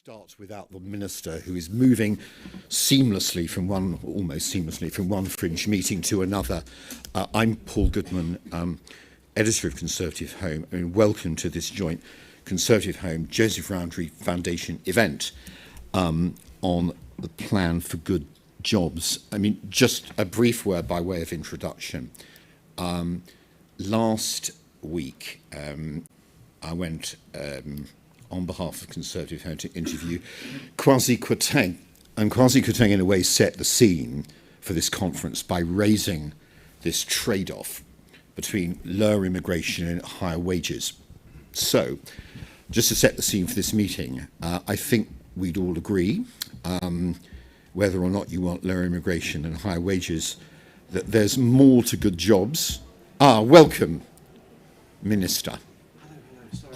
Start without the minister, who is moving seamlessly from almost seamlessly from one fringe meeting to another. I'm Paul Goodman, editor of Conservative Home, and welcome to this joint Conservative Home Joseph Rowntree Foundation event on the plan for good jobs. I mean, just a brief word by way of introduction. Last week, I went on behalf of Conservative Home to interview Kwasi Kwarteng. And Kwasi Kwarteng, in a way, set the scene for this conference by raising this trade-off between lower immigration and higher wages. So, just to set the scene for this meeting, I think we'd all agree, whether or not you want lower immigration and higher wages, that there's more to good jobs. Welcome, Minister.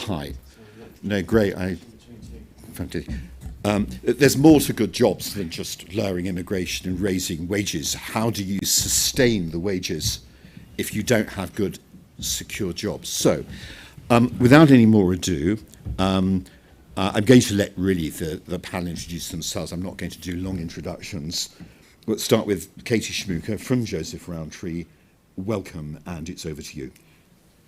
Hi. No, great. There's more to good jobs than just lowering immigration and raising wages. How do you sustain the wages if you don't have good, secure jobs? So, without any more ado, I'm going to let really the panel introduce themselves. I'm not going to do long introductions. We'll start with Katie Schmuecker from Joseph Rowntree. Welcome, and it's over to you.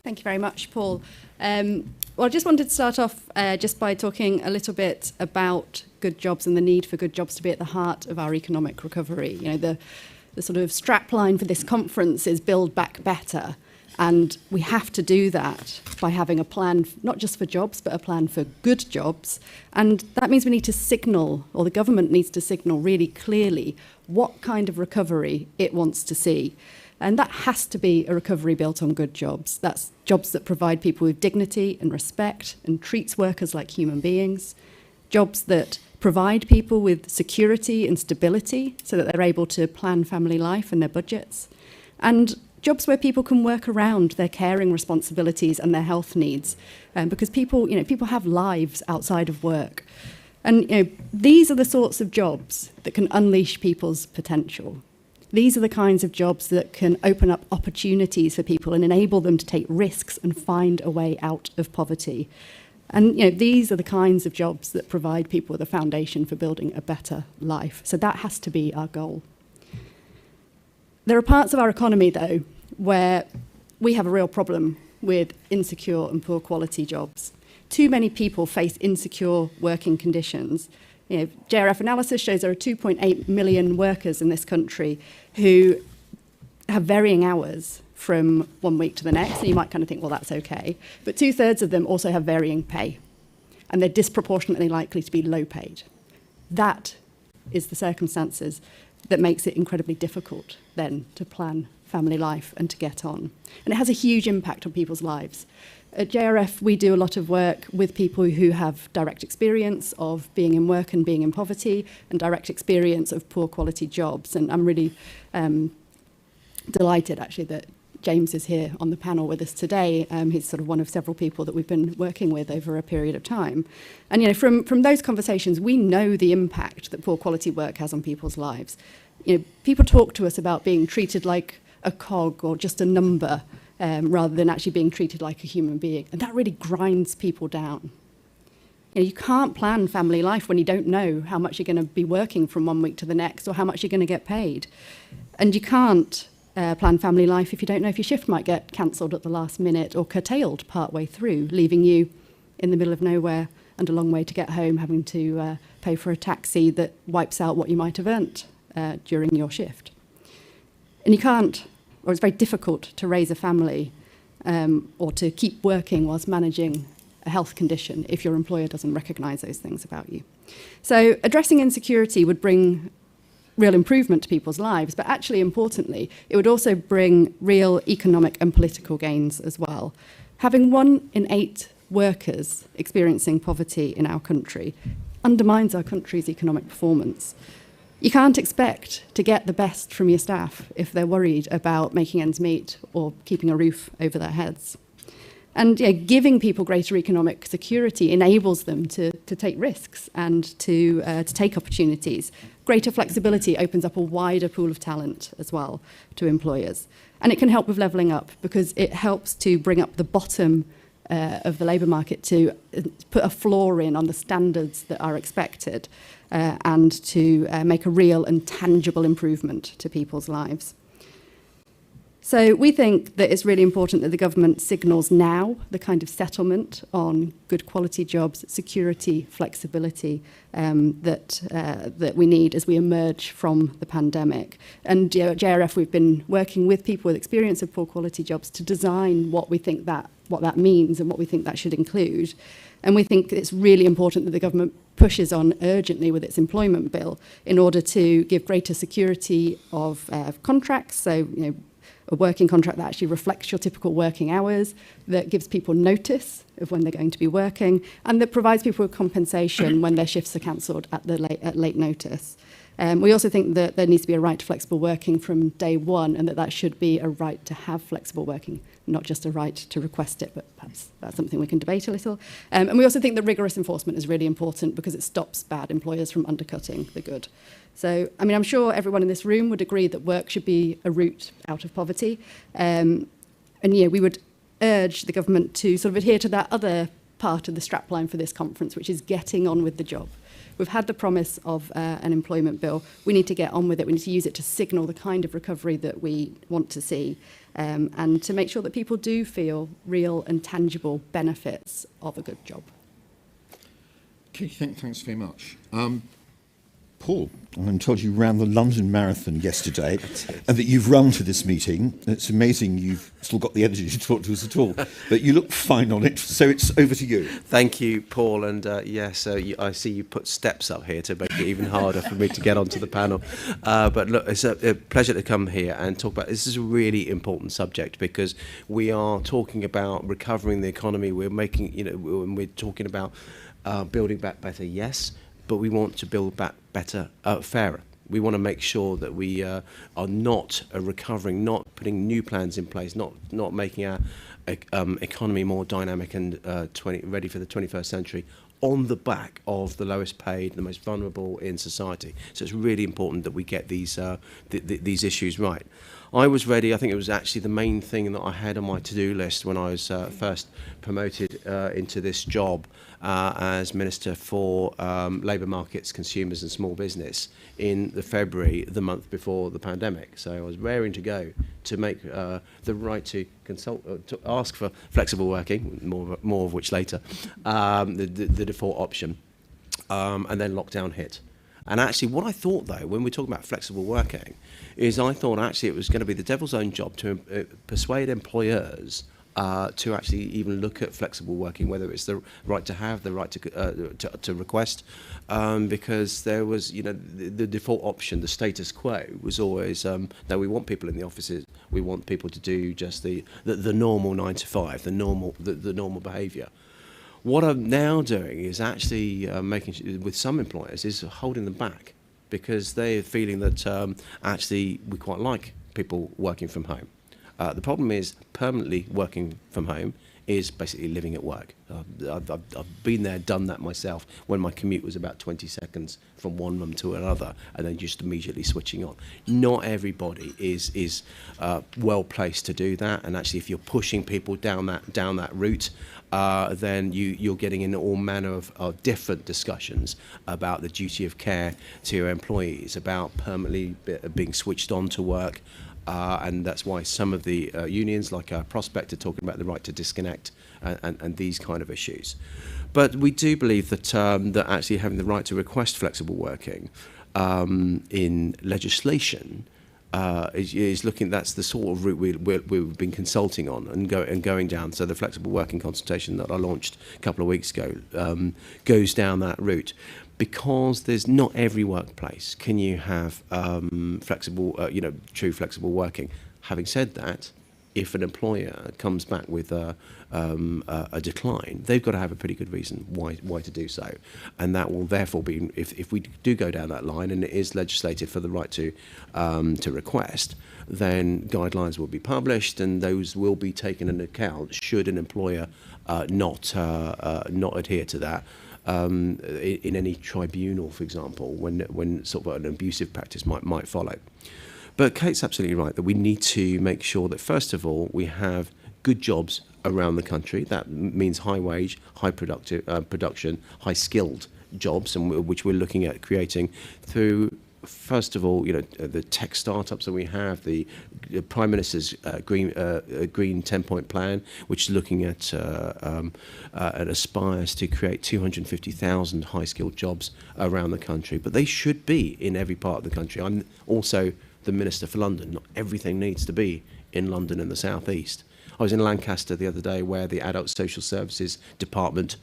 Thank you very much, Paul. Well, I just wanted to start off just by talking a little bit about good jobs and the need for good jobs to be at the heart of our economic recovery. You know, the sort of strapline for this conference is Build Back Better, and we have to do that by having a plan not just for jobs, but a plan for good jobs. And that means we need to signal, or the government needs to signal really clearly what kind of recovery it wants to see. And that has to be a recovery built on good jobs. That's jobs that provide people with dignity and respect and treats workers like human beings. Jobs that provide people with security and stability so that they're able to plan family life and their budgets. And jobs where people can work around their caring responsibilities and their health needs. Because people have lives outside of work. And these are the sorts of jobs that can unleash people's potential. These are the kinds of jobs that can open up opportunities for people and enable them to take risks and find a way out of poverty. And these are the kinds of jobs that provide people with a foundation for building a better life. So that has to be our goal. There are parts of our economy, though, where we have a real problem with insecure and poor quality jobs. Too many people face insecure working conditions. JRF analysis shows there are 2.8 million workers in this country who have varying hours from one week to the next. And you might kind of think, well, that's okay. But 2/3 of them also have varying pay. And they're disproportionately likely to be low paid. That is the circumstances that makes it incredibly difficult then to plan family life and to get on. And it has a huge impact on people's lives. At JRF, we do a lot of work with people who have direct experience of being in work and being in poverty and direct experience of poor quality jobs. And I'm really delighted, actually, that James is here on the panel with us today. He's sort of one of several people that we've been working with over a period of time. And from those conversations, we know the impact that poor quality work has on people's lives. People talk to us about being treated like a cog or just a number, rather than actually being treated like a human being. And that really grinds people down. You can't plan family life when you don't know how much you're going to be working from one week to the next or how much you're going to get paid. And you can't plan family life if you don't know if your shift might get cancelled at the last minute or curtailed partway through, leaving you in the middle of nowhere and a long way to get home, having to pay for a taxi that wipes out what you might have earned during your shift. And you can't, or it's very difficult to raise a family or to keep working whilst managing a health condition if your employer doesn't recognise those things about you. So addressing insecurity would bring real improvement to people's lives, but actually, importantly, it would also bring real economic and political gains as well. Having 1 in 8 workers experiencing poverty in our country undermines our country's economic performance. You can't expect to get the best from your staff if they're worried about making ends meet or keeping a roof over their heads. And giving people greater economic security enables them to take risks and to take opportunities. Greater flexibility opens up a wider pool of talent as well to employers. And it can help with levelling up because it helps to bring up the bottom of the labour market to put a floor in on the standards that are expected and to make a real and tangible improvement to people's lives. So we think that it's really important that the government signals now the kind of settlement on good quality jobs, security, flexibility that we need as we emerge from the pandemic. And at JRF, we've been working with people with experience of poor quality jobs to design what that means and what we think that should include. And we think it's really important that the government pushes on urgently with its employment bill in order to give greater security of contracts. So, a working contract that actually reflects your typical working hours, that gives people notice of when they're going to be working, and that provides people with compensation when their shifts are cancelled at late notice. We also think that there needs to be a right to flexible working from day one, and that should be a right to have flexible working, not just a right to request it, but perhaps that's something we can debate a little. And we also think that rigorous enforcement is really important because it stops bad employers from undercutting the good. So, I'm sure everyone in this room would agree that work should be a route out of poverty. We would urge the government to sort of adhere to that other part of the strapline for this conference, which is getting on with the job. We've had the promise of an employment bill. We need to get on with it. We need to use it to signal the kind of recovery that we want to see, and to make sure that people do feel real and tangible benefits of a good job. Okay, thanks very much. Paul, I'm told you ran the London Marathon yesterday and that you've run to this meeting. It's amazing you've still got the energy to talk to us at all, but you look fine on it, so it's over to you. Thank you, Paul, and I see you put steps up here to make it even harder for me to get onto the panel. But look, it's a pleasure to come here and talk about this. Is a really important subject because we are talking about recovering the economy. We're making, when we're talking about building back better, yes, but we want to build back better, fairer. We want to make sure that we are not recovering, not putting new plans in place, not making our economy more dynamic and ready for the 21st century on the back of the lowest paid, the most vulnerable in society. So it's really important that we get these issues right. I was ready. I think it was actually the main thing that I had on my to-do list when I was first promoted into this job as Minister for Labour Markets, Consumers and Small Business in February, the month before the pandemic. So I was raring to go to make the right to consult, to ask for flexible working, more of which later, the default option, and then lockdown hit. And actually what I thought, though, when we're talking about flexible working, is I thought actually it was going to be the devil's own job to persuade employers to actually even look at flexible working, whether it's the right to have, the right to request, because there was, the default option, the status quo was always, no, we want people in the offices, we want people to do just the normal 9 to 5, the normal behaviour. What I'm now doing is actually making, with some employers, is holding them back because they're feeling that actually we quite like people working from home. The problem is permanently working from home is basically living at work. I've been there, done that myself when my commute was about 20 seconds from one room to another and then just immediately switching on. Not everybody is well placed to do that, and actually if you're pushing people down that route, then you're getting in all manner of different discussions about the duty of care to your employees, about permanently being switched on to work. And that's why some of the unions, like Prospect, are talking about the right to disconnect and these kind of issues. But we do believe that that actually having the right to request flexible working in legislation is looking. That's the sort of route we've been consulting on and going down. So the flexible working consultation that I launched a couple of weeks ago goes down that route. Because there's not every workplace can you have flexible, true flexible working. Having said that, if an employer comes back with a decline, they've got to have a pretty good reason why to do so, and that will therefore be, if we do go down that line and it is legislated for the right to request, then guidelines will be published and those will be taken into account should an employer not adhere to that. In any tribunal, for example, when sort of an abusive practice might follow. But Kate's absolutely right that we need to make sure that, first of all, we have good jobs around the country. That means high wage, high production, high skilled jobs, and which we're looking at creating through, first of all, the tech startups that we have, the Prime Minister's green 10-point plan, which is looking at and aspires to create 250,000 high-skilled jobs around the country. But they should be in every part of the country. I'm also the Minister for London. Not everything needs to be in London and the South East. I was in Lancaster the other day, where the Adult Social Services Department,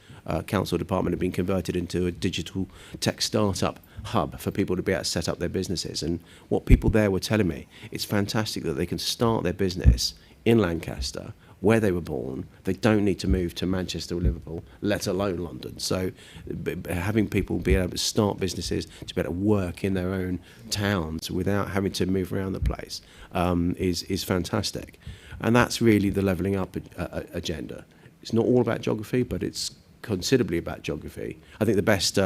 Council Department, had been converted into a digital tech startup hub for people to be able to set up their businesses. And what people there were telling me, it's fantastic that they can start their business in Lancaster, where they were born. They don't need to move to Manchester or Liverpool, let alone London. So having people be able to start businesses, to be able to work in their own towns without having to move around the place is fantastic. And that's really the levelling up agenda. It's not all about geography, but it's considerably about geography. I think the best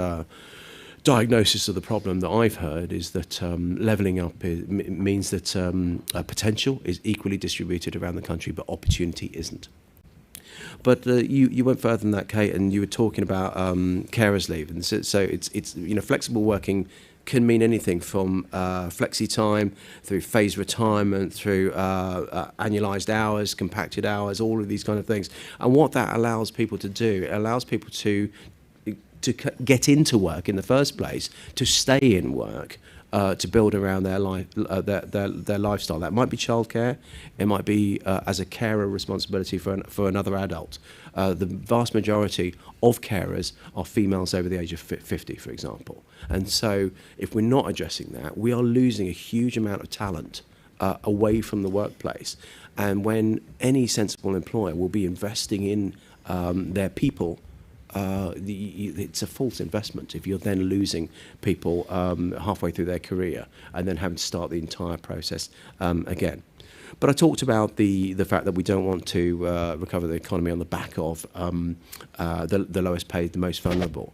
diagnosis of the problem that I've heard is that levelling up means that potential is equally distributed around the country, but opportunity isn't. But you went further than that, Kate, and you were talking about carers leave, and so it's flexible working can mean anything from flexi time through phased retirement, through annualised hours, compacted hours, all of these kind of things. And what that allows people to do, it allows people to get into work in the first place, to stay in work, to build around their life, their lifestyle. That might be childcare, it might be as a carer responsibility for another adult. The vast majority of carers are females over the age of 50, for example. And so if we're not addressing that, we are losing a huge amount of talent away from the workplace. And when any sensible employer will be investing in their people, it's a false investment if you're then losing people halfway through their career and then having to start the entire process again. But I talked about the fact that we don't want to recover the economy on the back of the lowest paid, the most vulnerable.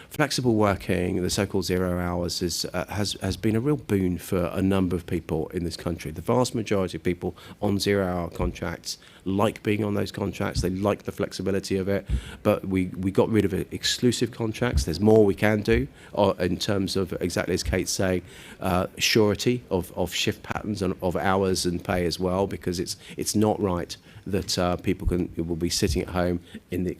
Flexible working, the so-called 0 hours, has been a real boon for a number of people in this country. The vast majority of people on 0-hour contracts like being on those contracts. They like the flexibility of it. But we got rid of exclusive contracts. There's more we can do in terms of, exactly as Kate's saying, surety of shift patterns and of hours and pay as well, because it's not right that people will be sitting at home in the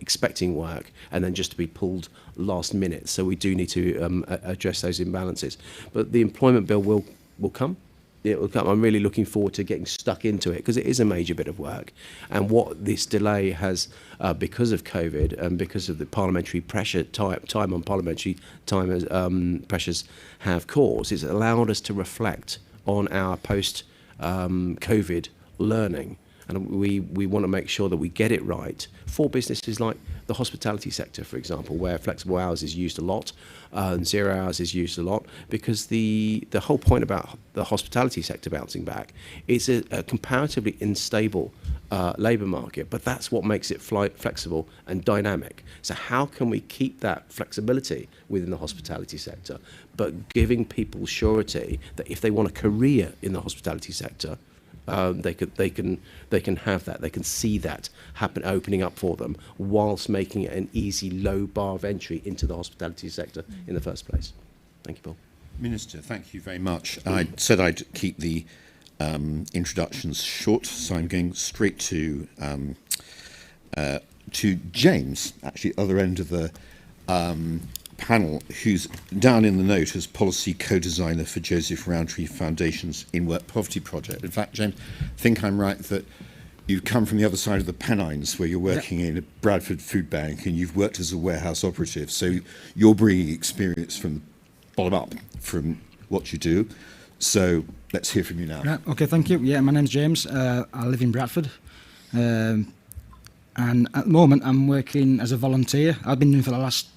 expecting work and then just to be pulled last minute. So we do need to address those imbalances. But the employment bill will come. It will come. I'm really looking forward to getting stuck into it, because it is a major bit of work. And what this delay has, because of COVID and because of the parliamentary pressure, time on parliamentary time pressures have caused, it's allowed us to reflect on our post-COVID learning, and we want to make sure that we get it right for businesses like the hospitality sector, for example, where flexible hours is used a lot and 0 hours is used a lot, because the whole point about the hospitality sector bouncing back is a comparatively unstable labour market, but that's what makes it flexible and dynamic. So how can we keep that flexibility within the hospitality sector, but giving people surety that if they want a career in the hospitality sector, they can have that, they can see that happen, opening up for them, whilst making it an easy, low bar of entry into the hospitality sector in the first place. Thank you, Paul. Minister, thank you very much. I said I'd keep the introductions short, so I'm going straight to James, actually other end of the panel, who's down in the note as policy co-designer for Joseph Rowntree Foundation's In-Work Poverty Project. In fact, James, I think I'm right that you've come from the other side of the Pennines, where you're working in a Bradford food bank, and you've worked as a warehouse operative. So you're bringing experience from bottom up, from what you do. So let's hear from you now. Right, okay, thank you. Yeah, my name's James. I live in Bradford. And at the moment, I'm working as a volunteer. I've been doing for the last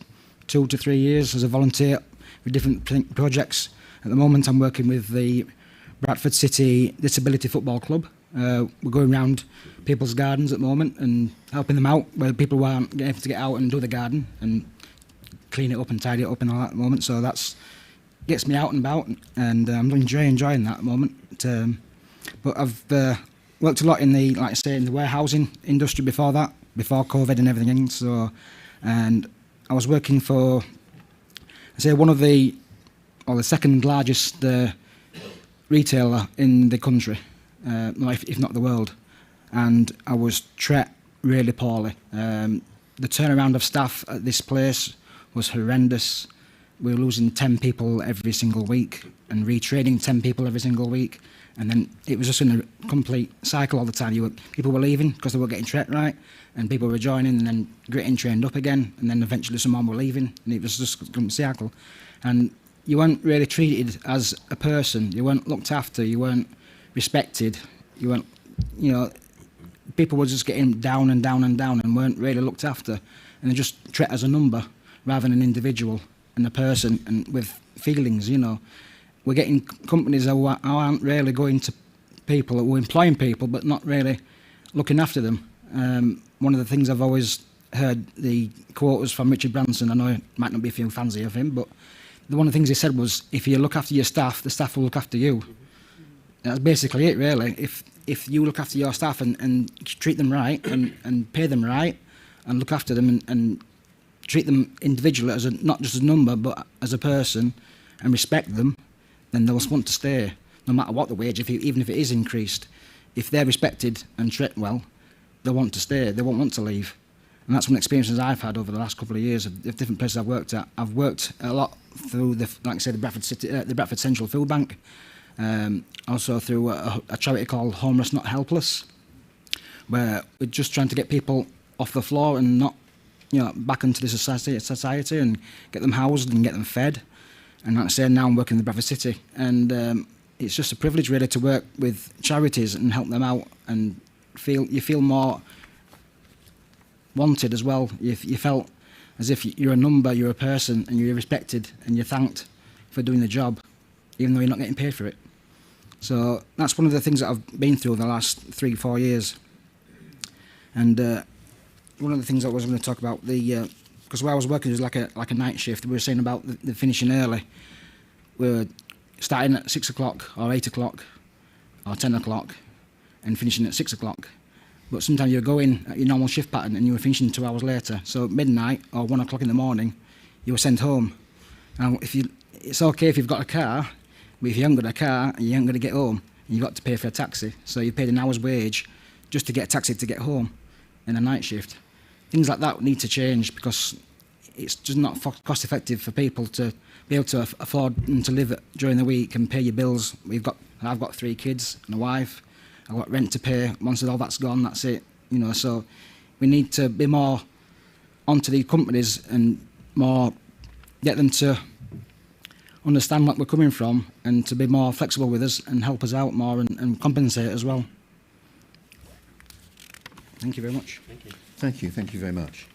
2 to 3 years as a volunteer with different projects. At the moment, I'm working with the Bradford City Disability Football Club. We're going around people's gardens at the moment and helping them out, where people aren't able to get out and do the garden and clean it up and tidy it up and all that at the moment. So that's gets me out and about, and I'm enjoying that at the moment. But I've worked a lot in the, like I say, in the warehousing industry before that, before COVID and everything. So, and I was working for, I say, one of the, or the second largest retailer in the country, if not the world. And I was treated really poorly. The turnaround of staff at this place was horrendous. We were losing 10 people every single week and retraining 10 people every single week. And then it was just in a complete cycle all the time. People were leaving because they weren't getting trained right, and people were joining and then getting trained up again, and then eventually some more were leaving, and it was just a complete cycle. And you weren't really treated as a person. You weren't looked after. You weren't respected. You weren't, you know, people were just getting down and down and down and weren't really looked after, and they just treated as a number rather than an individual and a person and with feelings, you know. We're getting companies who aren't really going to people, who are employing people, but not really looking after them. One of the things I've always heard, the quote was from Richard Branson. I know it might not be a few fancy of him, but one of the things he said was, if you look after your staff, the staff will look after you. That's basically it, really. If you look after your staff and treat them right and pay them right and look after them and treat them individually, as not just as a number, but as a person, and respect them, then they'll want to stay, no matter what the wage, even if it is increased. If they're respected and treated well, they'll want to stay, they won't want to leave. And that's one of the experiences I've had over the last couple of years of different places I've worked at. I've worked a lot through, like I said, the Bradford Central Food Bank, also through a charity called Homeless Not Helpless, where we're just trying to get people off the floor and not, you know, back into the society and get them housed and get them fed. And like I say, now I'm working in the Bradford City, and it's just a privilege really to work with charities and help them out, and you feel more wanted as well. You felt as if you're a number, you're a person, and you're respected, and you're thanked for doing the job, even though you're not getting paid for it. So that's one of the things that I've been through the last 3-4 years. And one of the things I was going to talk about, because where I was working was like a night shift. We were saying about the finishing early. We were starting at 6 o'clock or 8 o'clock or 10 o'clock and finishing at 6 o'clock. But sometimes you were going at your normal shift pattern and you were finishing 2 hours later. So midnight or 1 o'clock in the morning, you were sent home. Now, it's okay if you've got a car, but if you haven't got a car and you ain't going to get home, you've got to pay for a taxi. So you paid an hour's wage just to get a taxi to get home in a night shift. Things like that need to change, because it's just not cost effective for people to be able to afford and to live during the week and pay your bills. I've got 3 kids and a wife. I've got rent to pay. Once all that's gone, that's it. You know, so we need to be more onto the companies and more get them to understand what we're coming from and to be more flexible with us and help us out more and compensate as well. Thank you very much. Thank you. Thank you very much.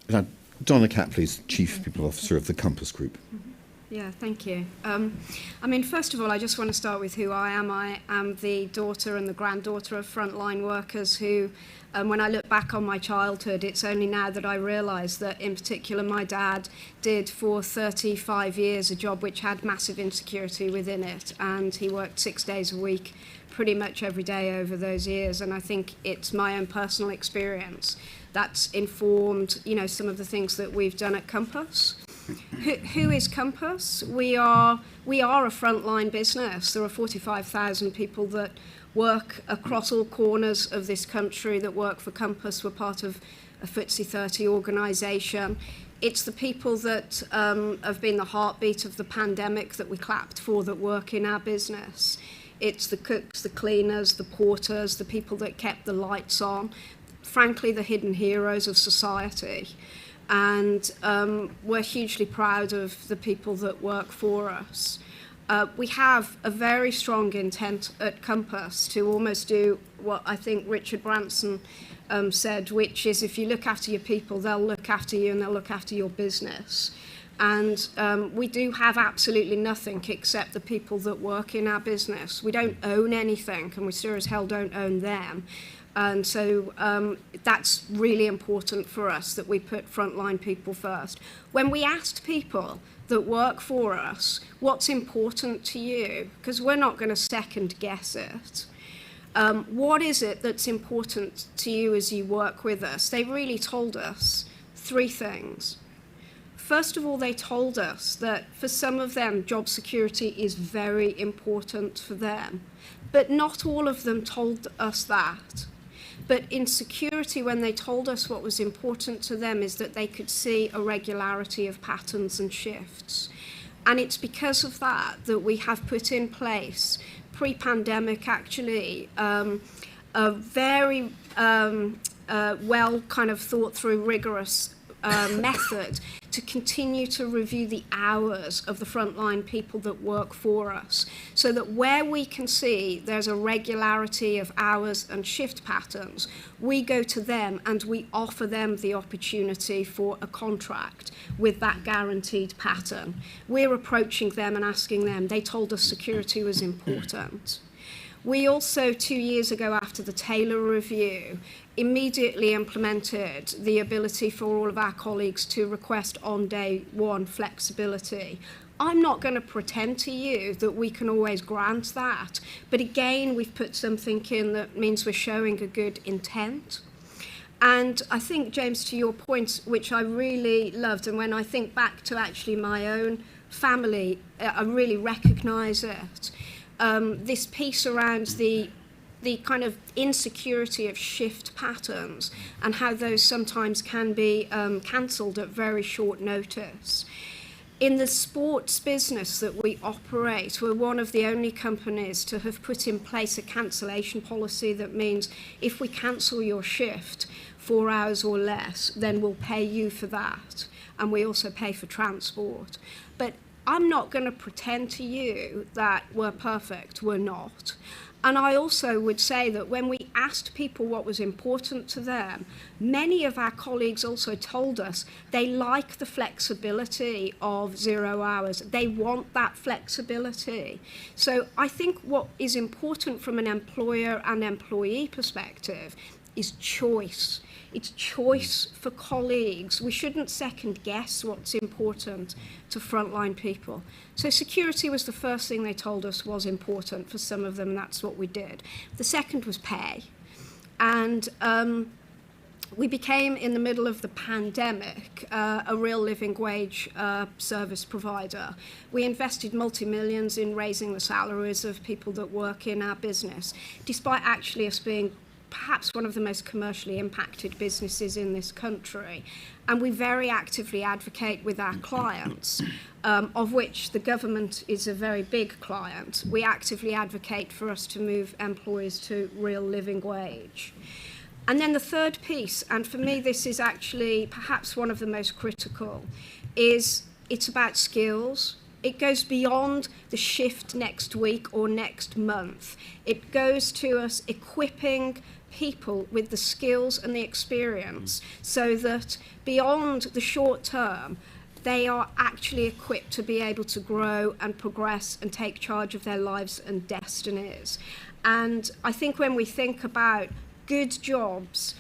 Now, Donna Catley's Chief People Officer of the Compass Group. Yeah, thank you. I mean, first of all, I just want to start with who I am. I am the daughter and the granddaughter of frontline workers who, when I look back on my childhood, it's only now that I realise that, in particular, my dad did for 35 years a job which had massive insecurity within it, and he worked 6 days a week pretty much every day over those years. And I think it's my own personal experience that's informed, you know, some of the things that we've done at Compass. Who is Compass? We are a frontline business. There are 45,000 people that work across all corners of this country that work for Compass. We're part of a FTSE 30 organisation. It's the people that have been the heartbeat of the pandemic that we clapped for that work in our business. It's the cooks, the cleaners, the porters, the people that kept the lights on, frankly, the hidden heroes of society. And we're hugely proud of the people that work for us. We have a very strong intent at Compass to almost do what I think Richard Branson said, which is if you look after your people, they'll look after you and they'll look after your business. And we do have absolutely nothing except the people that work in our business. We don't own anything, and we sure as hell don't own them. And so that's really important for us, that we put frontline people first. When we asked people that work for us, what's important to you? Because we're not going to second guess it. What is it that's important to you as you work with us? They really told us 3 things. First of all, they told us that for some of them, job security is very important for them. But not all of them told us that. But in security, when they told us what was important to them is that they could see a regularity of patterns and shifts. And it's because of that that we have put in place, pre-pandemic actually, a very well kind of thought through, rigorous method to continue to review the hours of the frontline people that work for us, so that where we can see there's a regularity of hours and shift patterns, we go to them and we offer them the opportunity for a contract with that guaranteed pattern. We're approaching them and asking them. They told us security was important. We also, 2 years ago after the Taylor review, immediately implemented the ability for all of our colleagues to request on day one flexibility. I'm not going to pretend to you that we can always grant that, but again, we've put something in that means we're showing a good intent. And I think, James, to your point, which I really loved, and when I think back to actually my own family, I really recognise it. This piece around the kind of insecurity of shift patterns and how those sometimes can be cancelled at very short notice. In the sports business that we operate, we're one of the only companies to have put in place a cancellation policy that means if we cancel your shift 4 hours or less, then we'll pay you for that. And we also pay for transport. But I'm not going to pretend to you that we're perfect. We're not. And I also would say that when we asked people what was important to them, many of our colleagues also told us they like the flexibility of 0 hours. They want that flexibility. So I think what is important from an employer and employee perspective is choice. It's choice for colleagues. We shouldn't second guess what's important to frontline people. So security was the first thing they told us was important for some of them, and that's what we did. The second was pay. And we became, in the middle of the pandemic, a real living wage service provider. We invested multi-millions in raising the salaries of people that work in our business, despite actually us being perhaps one of the most commercially impacted businesses in this country. And we very actively advocate with our clients, of which the government is a very big client. We actively advocate for us to move employees to real living wage. And then the third piece, and for me this is actually perhaps one of the most critical, is it's about skills. It goes beyond the shift next week or next month. It goes to us equipping people with the skills and the experience so that beyond the short term, they are actually equipped to be able to grow and progress and take charge of their lives and destinies. And I think when we think about good jobs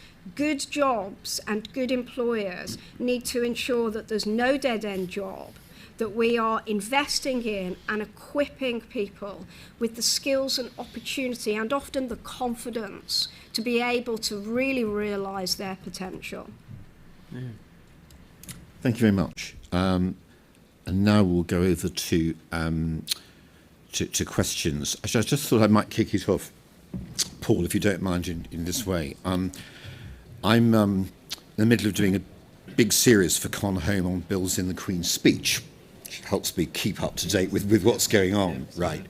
and good employers need to ensure that there's no dead-end job, that we are investing in and equipping people with the skills and opportunity and often the confidence to be able to really realise their potential. Yeah. Thank you very much. And now we'll go over to questions. Actually, I just thought I might kick it off, Paul, if you don't mind, in this way. I'm in the middle of doing a big series for ConHome on bills in the Queen's Speech. Helps me keep up to date with what's going on, right?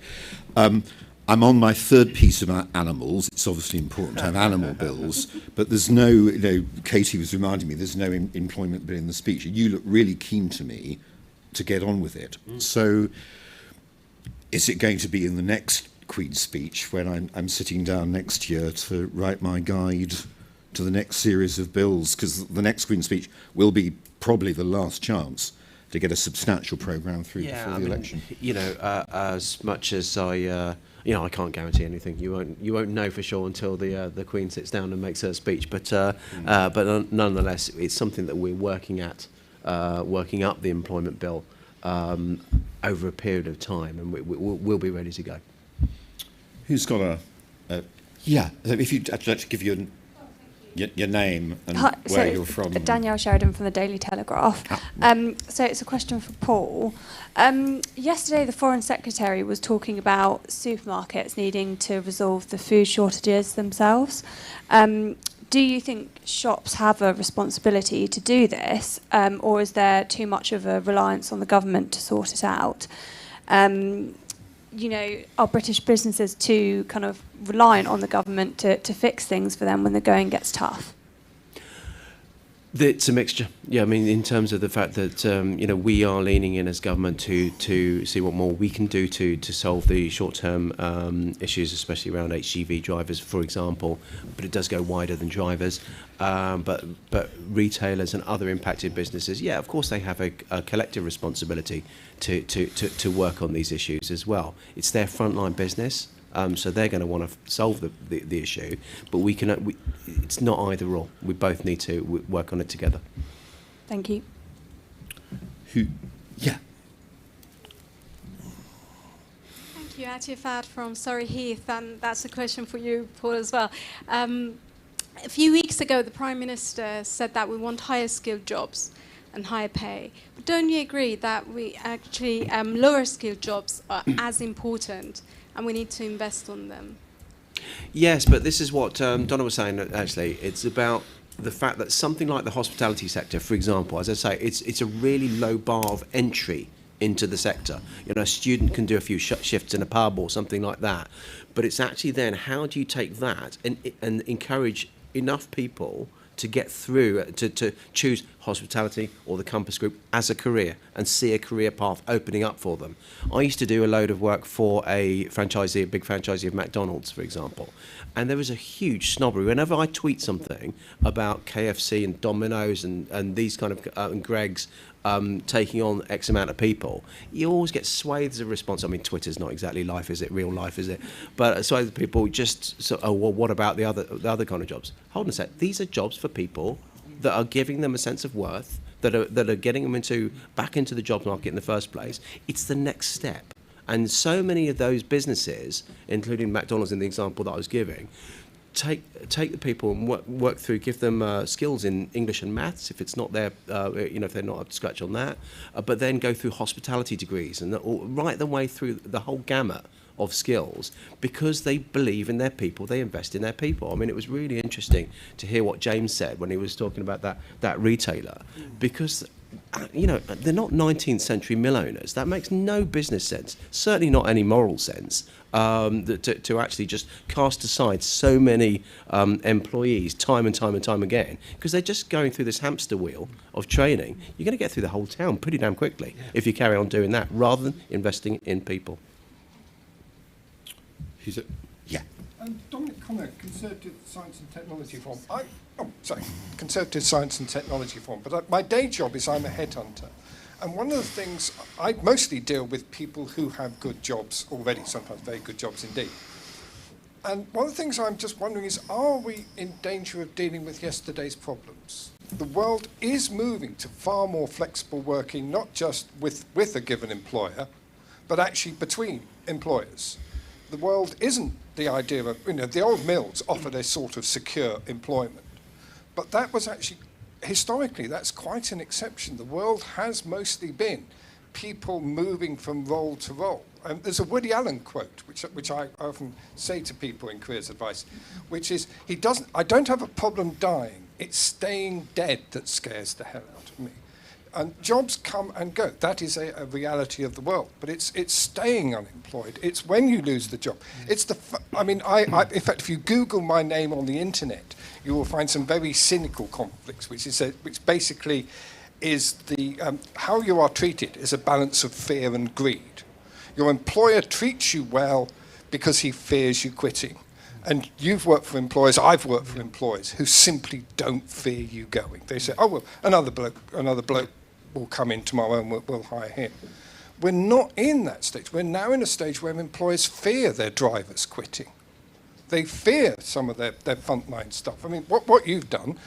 I'm on my third piece about animals. It's obviously important to have animal bills, but there's no, Katie was reminding me, there's no employment bill in the speech. You look really keen to me to get on with it. So is it going to be in the next Queen's Speech when I'm sitting down next year to write my guide to the next series of bills? Because the next Queen's Speech will be probably the last chance to get a substantial programme through before the election. You know, as much as I can't guarantee anything. You won't know for sure until the Queen sits down and makes her speech. But nonetheless, it's something that we're working up the employment bill over a period of time, and we'll be ready to go. Who's got a yeah? If I'd like to give you your name and where you're from. Danielle Sheridan from the Daily Telegraph. So it's a question for Paul. Yesterday, the Foreign Secretary was talking about supermarkets needing to resolve the food shortages themselves. Do you think shops have a responsibility to do this, or is there too much of a reliance on the government to sort it out? You know, are British businesses too kind of reliant on the government to fix things for them when the going gets tough? It's a mixture. Yeah, I mean, in terms of the fact that we are leaning in as government to see what more we can do to solve the short-term issues, especially around HGV drivers, for example. But it does go wider than drivers. But retailers and other impacted businesses, yeah, of course, they have a collective responsibility to work on these issues as well. It's their frontline business. So they're going to want to solve the issue, but it's not either or. We both need to work on it together. Thank you. Yeah. Thank you, Atifat from Surrey Heath, and that's a question for you, Paul, as well. A few weeks ago, the Prime Minister said that we want higher skilled jobs and higher pay. But don't you agree that we actually lower skilled jobs are as important? And we need to invest on them. Yes, but this is what Donna was saying, actually. It's about the fact that something like the hospitality sector, for example, as I say, it's a really low bar of entry into the sector. You know, a student can do a few shifts in a pub or something like that. But it's actually then, how do you take that and encourage enough people to get through, to choose hospitality or the Compass Group as a career and see a career path opening up for them. I used to do a load of work for a big franchisee of McDonald's, for example, and there was a huge snobbery. Whenever I tweet something about KFC and Domino's and these kind of and Greggs taking on X amount of people, you always get swathes of response. I mean, Twitter's not exactly life, is it? Real life, is it? But swathes of people just, well, what about the other kind of jobs? Hold on a sec. These are jobs for people that are giving them a sense of worth, that are getting them back into the job market in the first place. It's the next step. And so many of those businesses, including McDonald's in the example that I was giving, take the people and work through, give them skills in English and maths if it's not their, if they're not up to scratch on that, but then go through hospitality degrees and right the way through the whole gamut of skills, because they believe in their people, they invest in their people. I mean, it was really interesting to hear what James said when he was talking about that retailer, because they're not 19th century mill owners. That makes no business sense, certainly not any moral sense, to actually just cast aside so many employees time and time again, because they're just going through this hamster wheel of training. You're going to get through the whole town pretty damn quickly if you carry on doing that, rather than investing in people. Yeah. Dominic Connor, Conservative Science and Technology Forum. Conservative Science and Technology Forum. But my day job is I'm a headhunter. And one of the things, I mostly deal with people who have good jobs already, sometimes very good jobs indeed. And one of the things I'm just wondering is, are we in danger of dealing with yesterday's problems? The world is moving to far more flexible working, not just with a given employer, but actually between employers. The world isn't the idea of, the old mills offered a sort of secure employment. But that was actually, historically, that's quite an exception. The world has mostly been people moving from role to role. And there's a Woody Allen quote, which I often say to people in careers advice, which is, I don't have a problem dying, it's staying dead that scares the hell out of me. And jobs come and go. That is a reality of the world. But it's staying unemployed. It's when you lose the job. It's in fact, if you Google my name on the internet, you will find some very cynical conflicts, which basically is how you are treated is a balance of fear and greed. Your employer treats you well because he fears you quitting. And you've worked for employers, I've worked for employers who simply don't fear you going. They say, oh, well, another bloke will come in tomorrow and we'll hire him. We're not in that stage. We're now in a stage where employers fear their drivers quitting. They fear some of their frontline stuff. I mean, what you've done,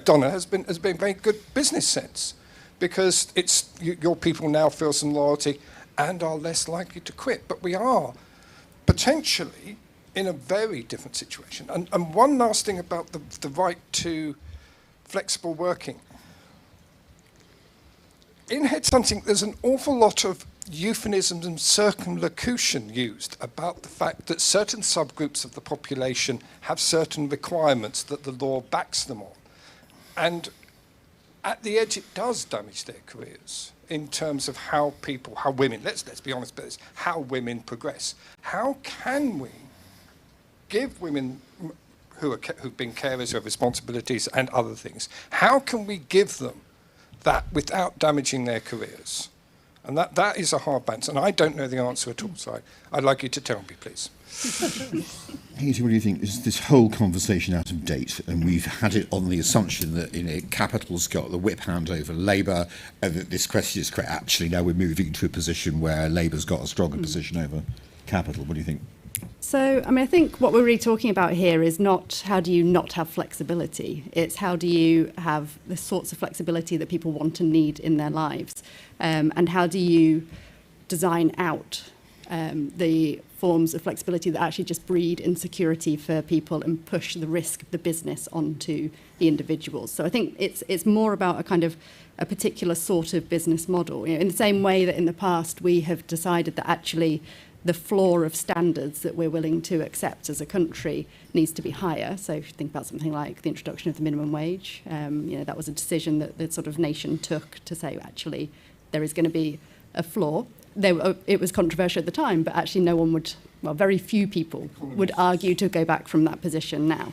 Donna, has been very good business sense, because your people now feel some loyalty and are less likely to quit. But we are potentially in a very different situation. And one last thing about the right to flexible working. In headhunting, there's an awful lot of euphemisms and circumlocution used about the fact that certain subgroups of the population have certain requirements that the law backs them on. And at the edge, it does damage their careers in terms of how women, let's be honest about this, how women progress. How can we give women who've been carers, who have responsibilities and other things, how can we give them that without damaging their careers? And that is a hard balance, and I don't know the answer at all, so I'd like you to tell me, please. Hazy, what do you think? Is this whole conversation out of date? And we've had it on the assumption that Capital's got the whip hand over Labour, and that this question is correct. Actually, now we're moving to a position where Labour's got a stronger position over Capital. What do you think? So, I mean, I think what we're really talking about here is not how do you not have flexibility. It's how do you have the sorts of flexibility that people want and need in their lives. And how do you design out the forms of flexibility that actually just breed insecurity for people and push the risk of the business onto the individuals. So I think it's more about a kind of a particular sort of business model. You know, in the same way that in the past we have decided that actually the floor of standards that we're willing to accept as a country needs to be higher. So if you think about something like the introduction of the minimum wage, that was a decision that the sort of nation took to say, actually, there is going to be a floor. It was controversial at the time, but actually no one would, very few people would argue to go back from that position now.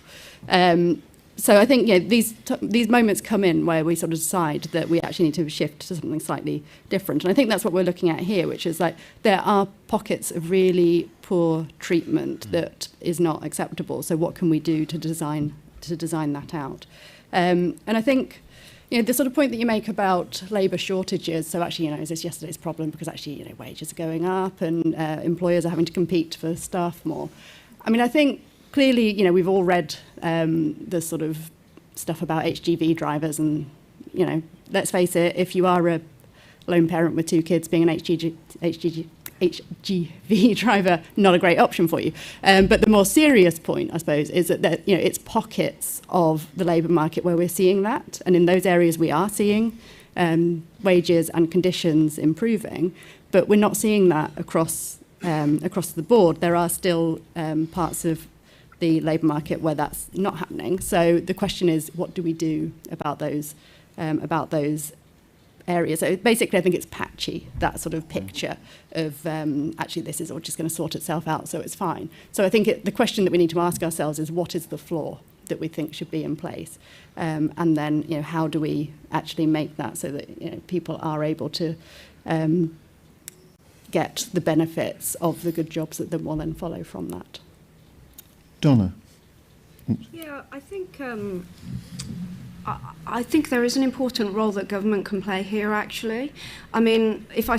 So I think these moments come in where we sort of decide that we actually need to shift to something slightly different. And I think that's what we're looking at here, which is like there are pockets of really poor treatment that is not acceptable. So what can we do to design that out? And I think the sort of point that you make about labour shortages, so actually, is this yesterday's problem because actually, wages are going up and employers are having to compete for staff more. I mean, I think clearly, we've all read the sort of stuff about HGV drivers and, let's face it, if you are a lone parent with two kids, being an HGV driver, not a great option for you. But the more serious point, I suppose, is that it's pockets of the labour market where we're seeing that. And in those areas we are seeing wages and conditions improving, but we're not seeing that across the board. There are still parts of the labour market where that's not happening. So the question is, what do we do about those areas? So basically, I think it's patchy, that sort of picture of actually this is all just going to sort itself out, so it's fine. So I think the question that we need to ask ourselves is, what is the floor that we think should be in place? And then, how do we actually make that so that people are able to get the benefits of the good jobs that will then follow from that? Donna. Yeah, I think there is an important role that government can play here, actually. I mean, if I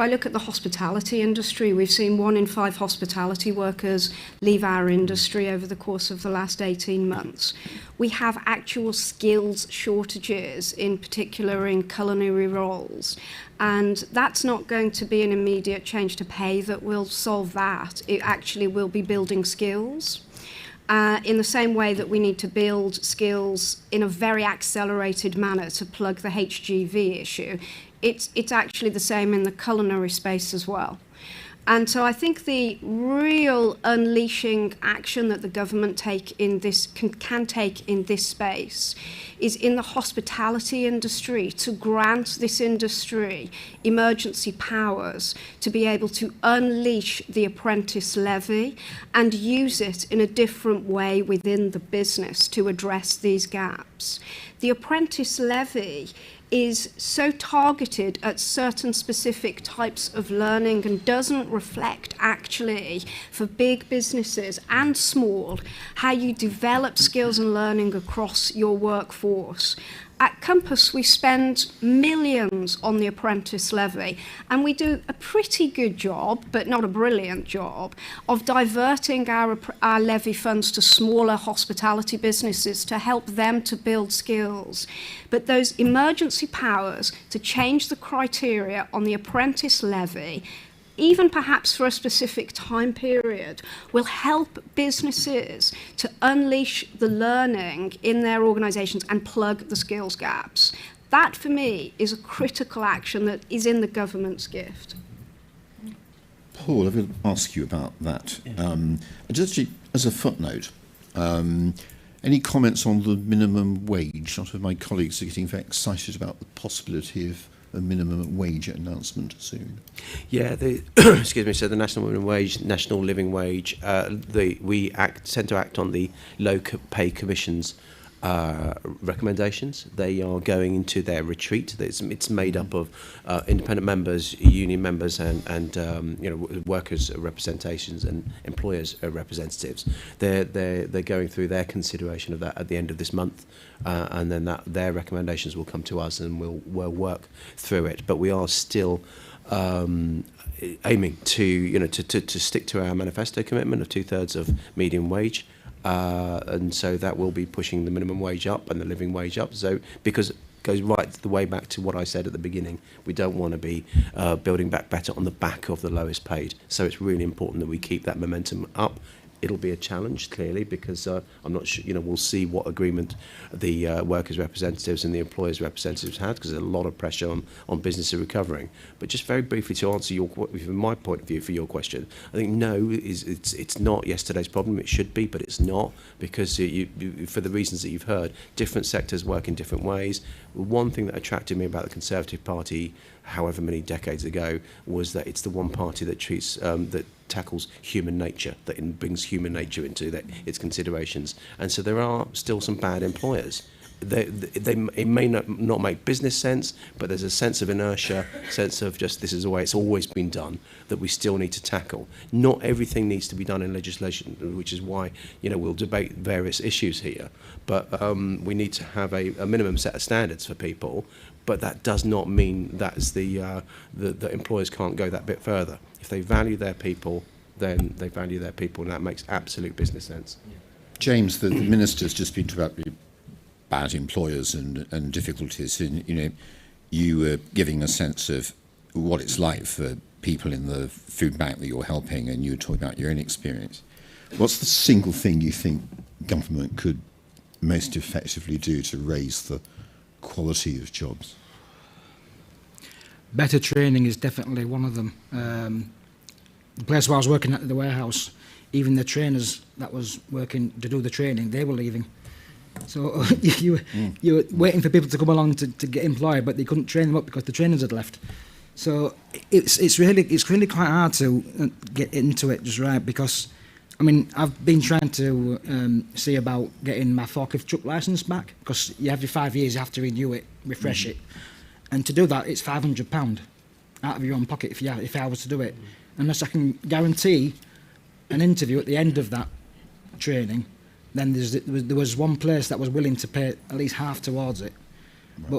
look at the hospitality industry, we've seen 1 in 5 hospitality workers leave our industry over the course of the last 18 months. We have actual skills shortages, in particular in culinary roles. And that's not going to be an immediate change to pay that will solve that. It actually will be building skills. In the same way that we need to build skills in a very accelerated manner to plug the HGV issue, it's actually the same in the culinary space as well. And so I think the real unleashing action that the government can take in this space is in the hospitality industry, to grant this industry emergency powers to be able to unleash the apprentice levy and use it in a different way within the business to address these gaps. The apprentice levy is so targeted at certain specific types of learning and doesn't reflect actually for big businesses and small how you develop skills and learning across your workforce. At Compass, we spend millions on the apprentice levy, and we do a pretty good job, but not a brilliant job, of diverting our levy funds to smaller hospitality businesses to help them to build skills. But those emergency powers to change the criteria on the apprentice levy, even perhaps for a specific time period, will help businesses to unleash the learning in their organisations and plug the skills gaps. That, for me, is a critical action that is in the government's gift. Paul, I will ask you about that. Just actually, as a footnote, any comments on the minimum wage? A lot of my colleagues are getting very excited about the possibility of a minimum wage announcement soon. Yeah, excuse me. So the national minimum wage, national living wage, we tend to act on the low pay commission's recommendations. They are going into their retreat. It's made up of independent members, union members, and workers' representations and employers' representatives. They're going through their consideration of that at the end of this month, and then their recommendations will come to us, and we'll work through it. But we are still aiming to stick to our manifesto commitment of 2/3 of median wage. And so that will be pushing the minimum wage up and the living wage up. So because it goes right the way back to what I said at the beginning, we don't want to be building back better on the back of the lowest paid. So it's really important that we keep that momentum up. It'll be a challenge, clearly, because I'm not sure, we'll see what agreement the workers' representatives and the employers' representatives had, because there's a lot of pressure on businesses recovering. But just very briefly to answer from my point of view for your question, I think no, it's not yesterday's problem. It should be, but it's not, because for the reasons that you've heard, different sectors work in different ways. One thing that attracted me about the Conservative Party, however many decades ago, was that it's the one party that treats that tackles human nature, that brings human nature into its considerations. And so there are still some bad employers. It may not make business sense, but there's a sense of inertia, sense of just this is the way it's always been done, that we still need to tackle. Not everything needs to be done in legislation, which is why we'll debate various issues here. But we need to have a minimum set of standards for people. But that does not mean that's the employers can't go that bit further. If they value their people, then they value their people, and that makes absolute business sense. James, the minister's just been talking about bad employers and difficulties. And, you were giving a sense of what it's like for people in the food bank that you're helping, and you were talking about your own experience. What's the single thing you think government could most effectively do to raise the quality of jobs? Better training is definitely one of them. The place where I was working at the warehouse, even the trainers that was working to do the training, they were leaving. So you were waiting for people to come along to get employed, but they couldn't train them up because the trainers had left. So it's really quite hard to get into it just right, because I've been trying to see about getting my forklift truck licence back, because every 5 years you have to renew it, refresh it, and to do that it's £500 out of your own pocket if I was to do it, unless I can guarantee an interview at the end of that training. Then there was one place that was willing to pay at least half towards it. Right.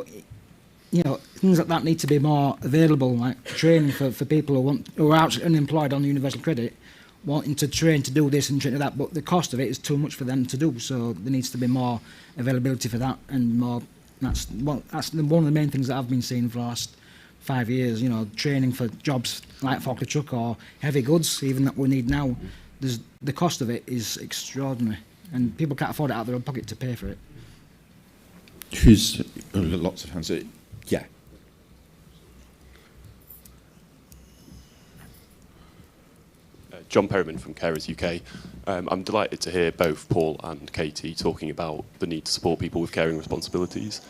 But things like that need to be more available, like training for people who are actually unemployed on universal credit, wanting to train to do this and train to that, but the cost of it is too much for them to do. So there needs to be more availability for that, and more. That's one of the main things that I've been seeing for the last 5 years. Training for jobs like forklift truck or heavy goods, even that we need now. The cost of it is extraordinary, and people can't afford it out of their own pocket to pay for it. Who's lots of hands? Yeah. John Perryman from Carers UK. I'm delighted to hear both Paul and Katie talking about the need to support people with caring responsibilities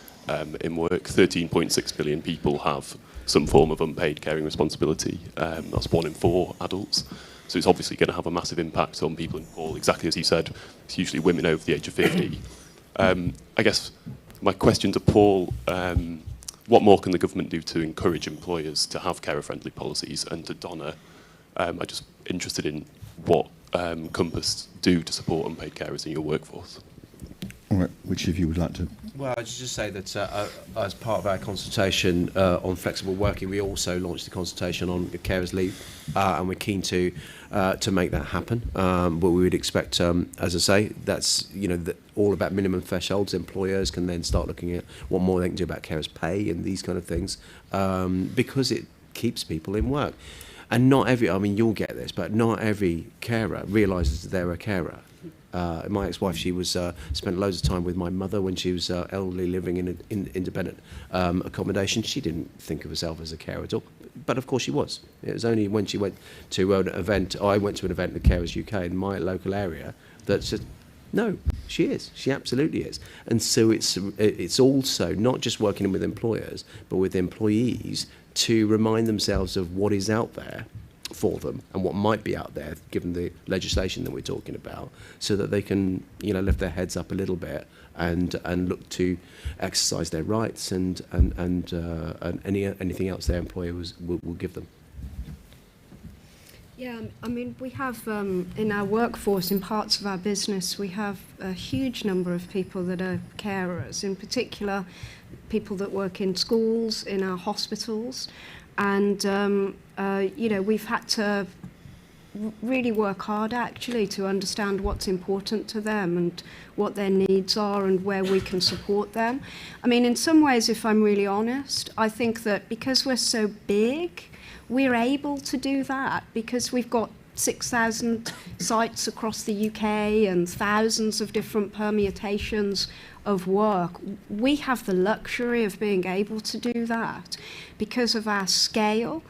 in work. 13.6 million people have some form of unpaid caring responsibility. That's 1 in 4 adults. So it's obviously going to have a massive impact on people. And Paul, exactly as you said, it's usually women over the age of 50. I guess my question to Paul, what more can the government do to encourage employers to have carer-friendly policies? And to Donna, I'm just interested in what Compass do to support unpaid carers in your workforce. All right, which of you would like to? Well, I'd just say that as part of our consultation on flexible working, we also launched the consultation on carers' leave, and we're keen to make that happen. But we would expect, as I say, that's all about minimum thresholds. Employers can then start looking at what more they can do about carers' pay and these kind of things, because it keeps people in work. And not every, I mean, you'll get this, but not every carer realises that they're a carer. My ex-wife, she was spent loads of time with my mother when she was elderly, living in an independent accommodation. She didn't think of herself as a carer at all, but of course she was. It was only when she went to an event, I went to an event at Carers UK in my local area, that said, no, she is. She absolutely is. And so it's also not just working with employers, but with employees to remind themselves of what is out there for them and what might be out there given the legislation that we're talking about, so that they can lift their heads up a little bit and look to exercise their rights and anything else their employer will give them. Yeah, I mean, we have in our workforce, in parts of our business, we have a huge number of people that are carers, in particular people that work in schools, in our hospitals. And, we've had to really work hard, actually, to understand what's important to them and what their needs are and where we can support them. I mean, in some ways, if I'm really honest, I think that because we're so big, we're able to do that because we've got 6,000 sites across the UK and thousands of different permutations of work. We have the luxury of being able to do that because of our scale.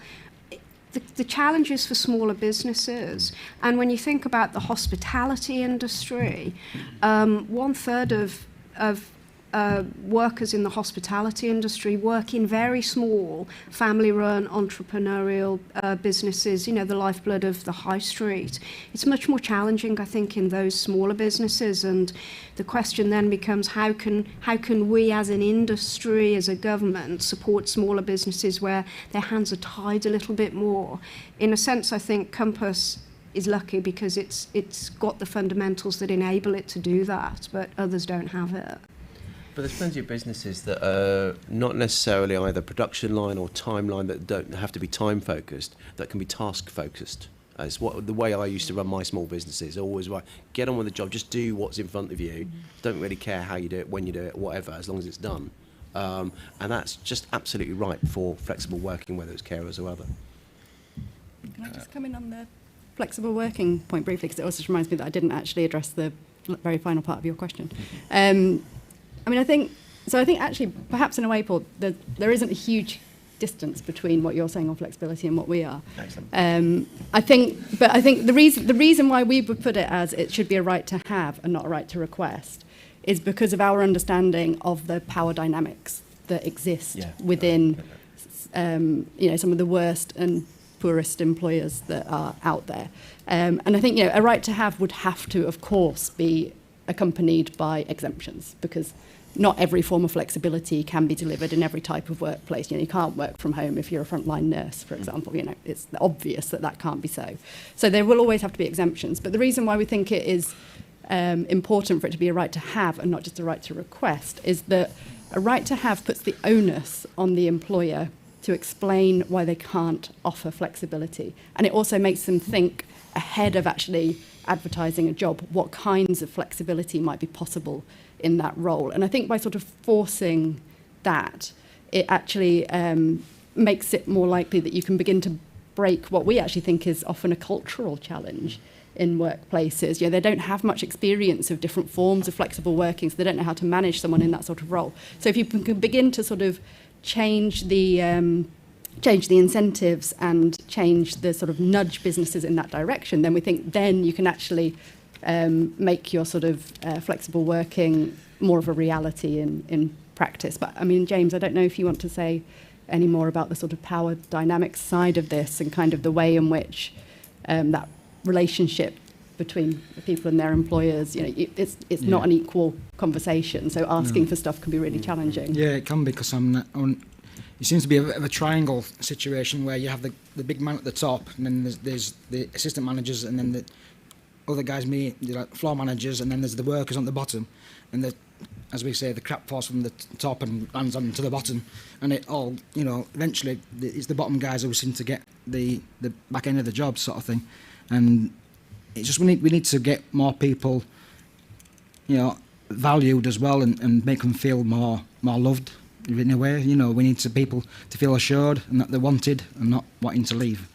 The challenges for smaller businesses, and when you think about the hospitality industry, 1/3 of workers in the hospitality industry work in very small family-run entrepreneurial businesses, the lifeblood of the high street. It's much more challenging, I think, in those smaller businesses, and the question then becomes how can we as an industry, as a government, support smaller businesses where their hands are tied a little bit more. In a sense, I think Compass is lucky because it's got the fundamentals that enable it to do that, but others don't have it. But there's plenty of businesses that are not necessarily either production line or timeline, that don't have to be time focused, that can be task focused. It's the way I used to run my small businesses. Always right, get on with the job, just do what's in front of you. Don't really care how you do it, when you do it, whatever, as long as it's done. And that's just absolutely right for flexible working, whether it's carers or other. Can I just come in on the flexible working point briefly, because it also reminds me that I didn't actually address the very final part of your question. I think actually, perhaps in a way, Paul, there isn't a huge distance between what you're saying on flexibility and what we are. Excellent. I think the reason why we would put it as it should be a right to have and not a right to request is because of our understanding of the power dynamics that exist within, some of the worst and poorest employers that are out there. And I think, a right to have would have to, of course, be accompanied by exemptions, because not every form of flexibility can be delivered in every type of workplace. You can't work from home if you're a frontline nurse, for example. It's obvious that can't be so. So there will always have to be exemptions. But the reason why we think it is important for it to be a right to have and not just a right to request is that a right to have puts the onus on the employer to explain why they can't offer flexibility. And it also makes them think ahead of actually advertising a job, what kinds of flexibility might be possible in that role. And I think by sort of forcing that, it actually makes it more likely that you can begin to break what we actually think is often a cultural challenge in workplaces. They don't have much experience of different forms of flexible working, so they don't know how to manage someone in that sort of role. So if you can begin to sort of change the incentives and change the sort of nudge businesses in that direction, then we think then you can actually make your sort of flexible working more of a reality in practice. But I mean, James, I don't know if you want to say any more about the sort of power dynamics side of this and kind of the way in which that relationship between the people and their employers, it's not an equal conversation. So asking for stuff can be really challenging. Yeah, it can be, because it seems to be a bit of a triangle situation where you have the big man at the top, and then there's the assistant managers, and then the other guys, the floor managers, and then there's the workers on the bottom. And as we say, the crap falls from the top and lands onto the bottom, and it all, eventually it's the bottom guys who seem to get the back end of the job, sort of thing. And it's just we need to get more people, valued as well, and make them feel more loved in a way. We need people to feel assured and that they're wanted and not wanting to leave.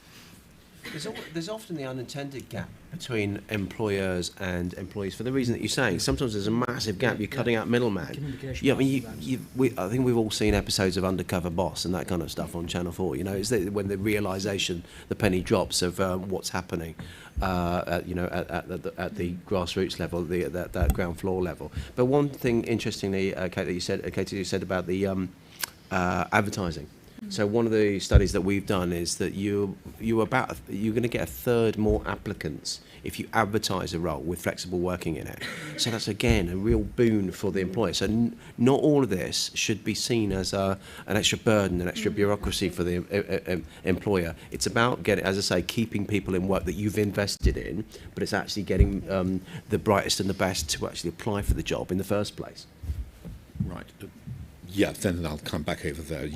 There's often the unintended gap between employers and employees for the reason that you're saying. Sometimes there's a massive gap. You're cutting out middleman. Yeah, I mean, I think we've all seen episodes of Undercover Boss and that kind of stuff on Channel 4. It's when the realisation, the penny drops of what's happening, at the grassroots level, that ground floor level. But one thing, interestingly, Katie, you said about the advertising. So one of the studies that we've done is that you're going to get a third more applicants if you advertise a role with flexible working in it. So that's again a real boon for the employer. So not all of this should be seen as an extra burden, an extra bureaucracy for the employer. It's about keeping people in work that you've invested in, but it's actually getting the brightest and the best to actually apply for the job in the first place. Right. Then I'll come back over there.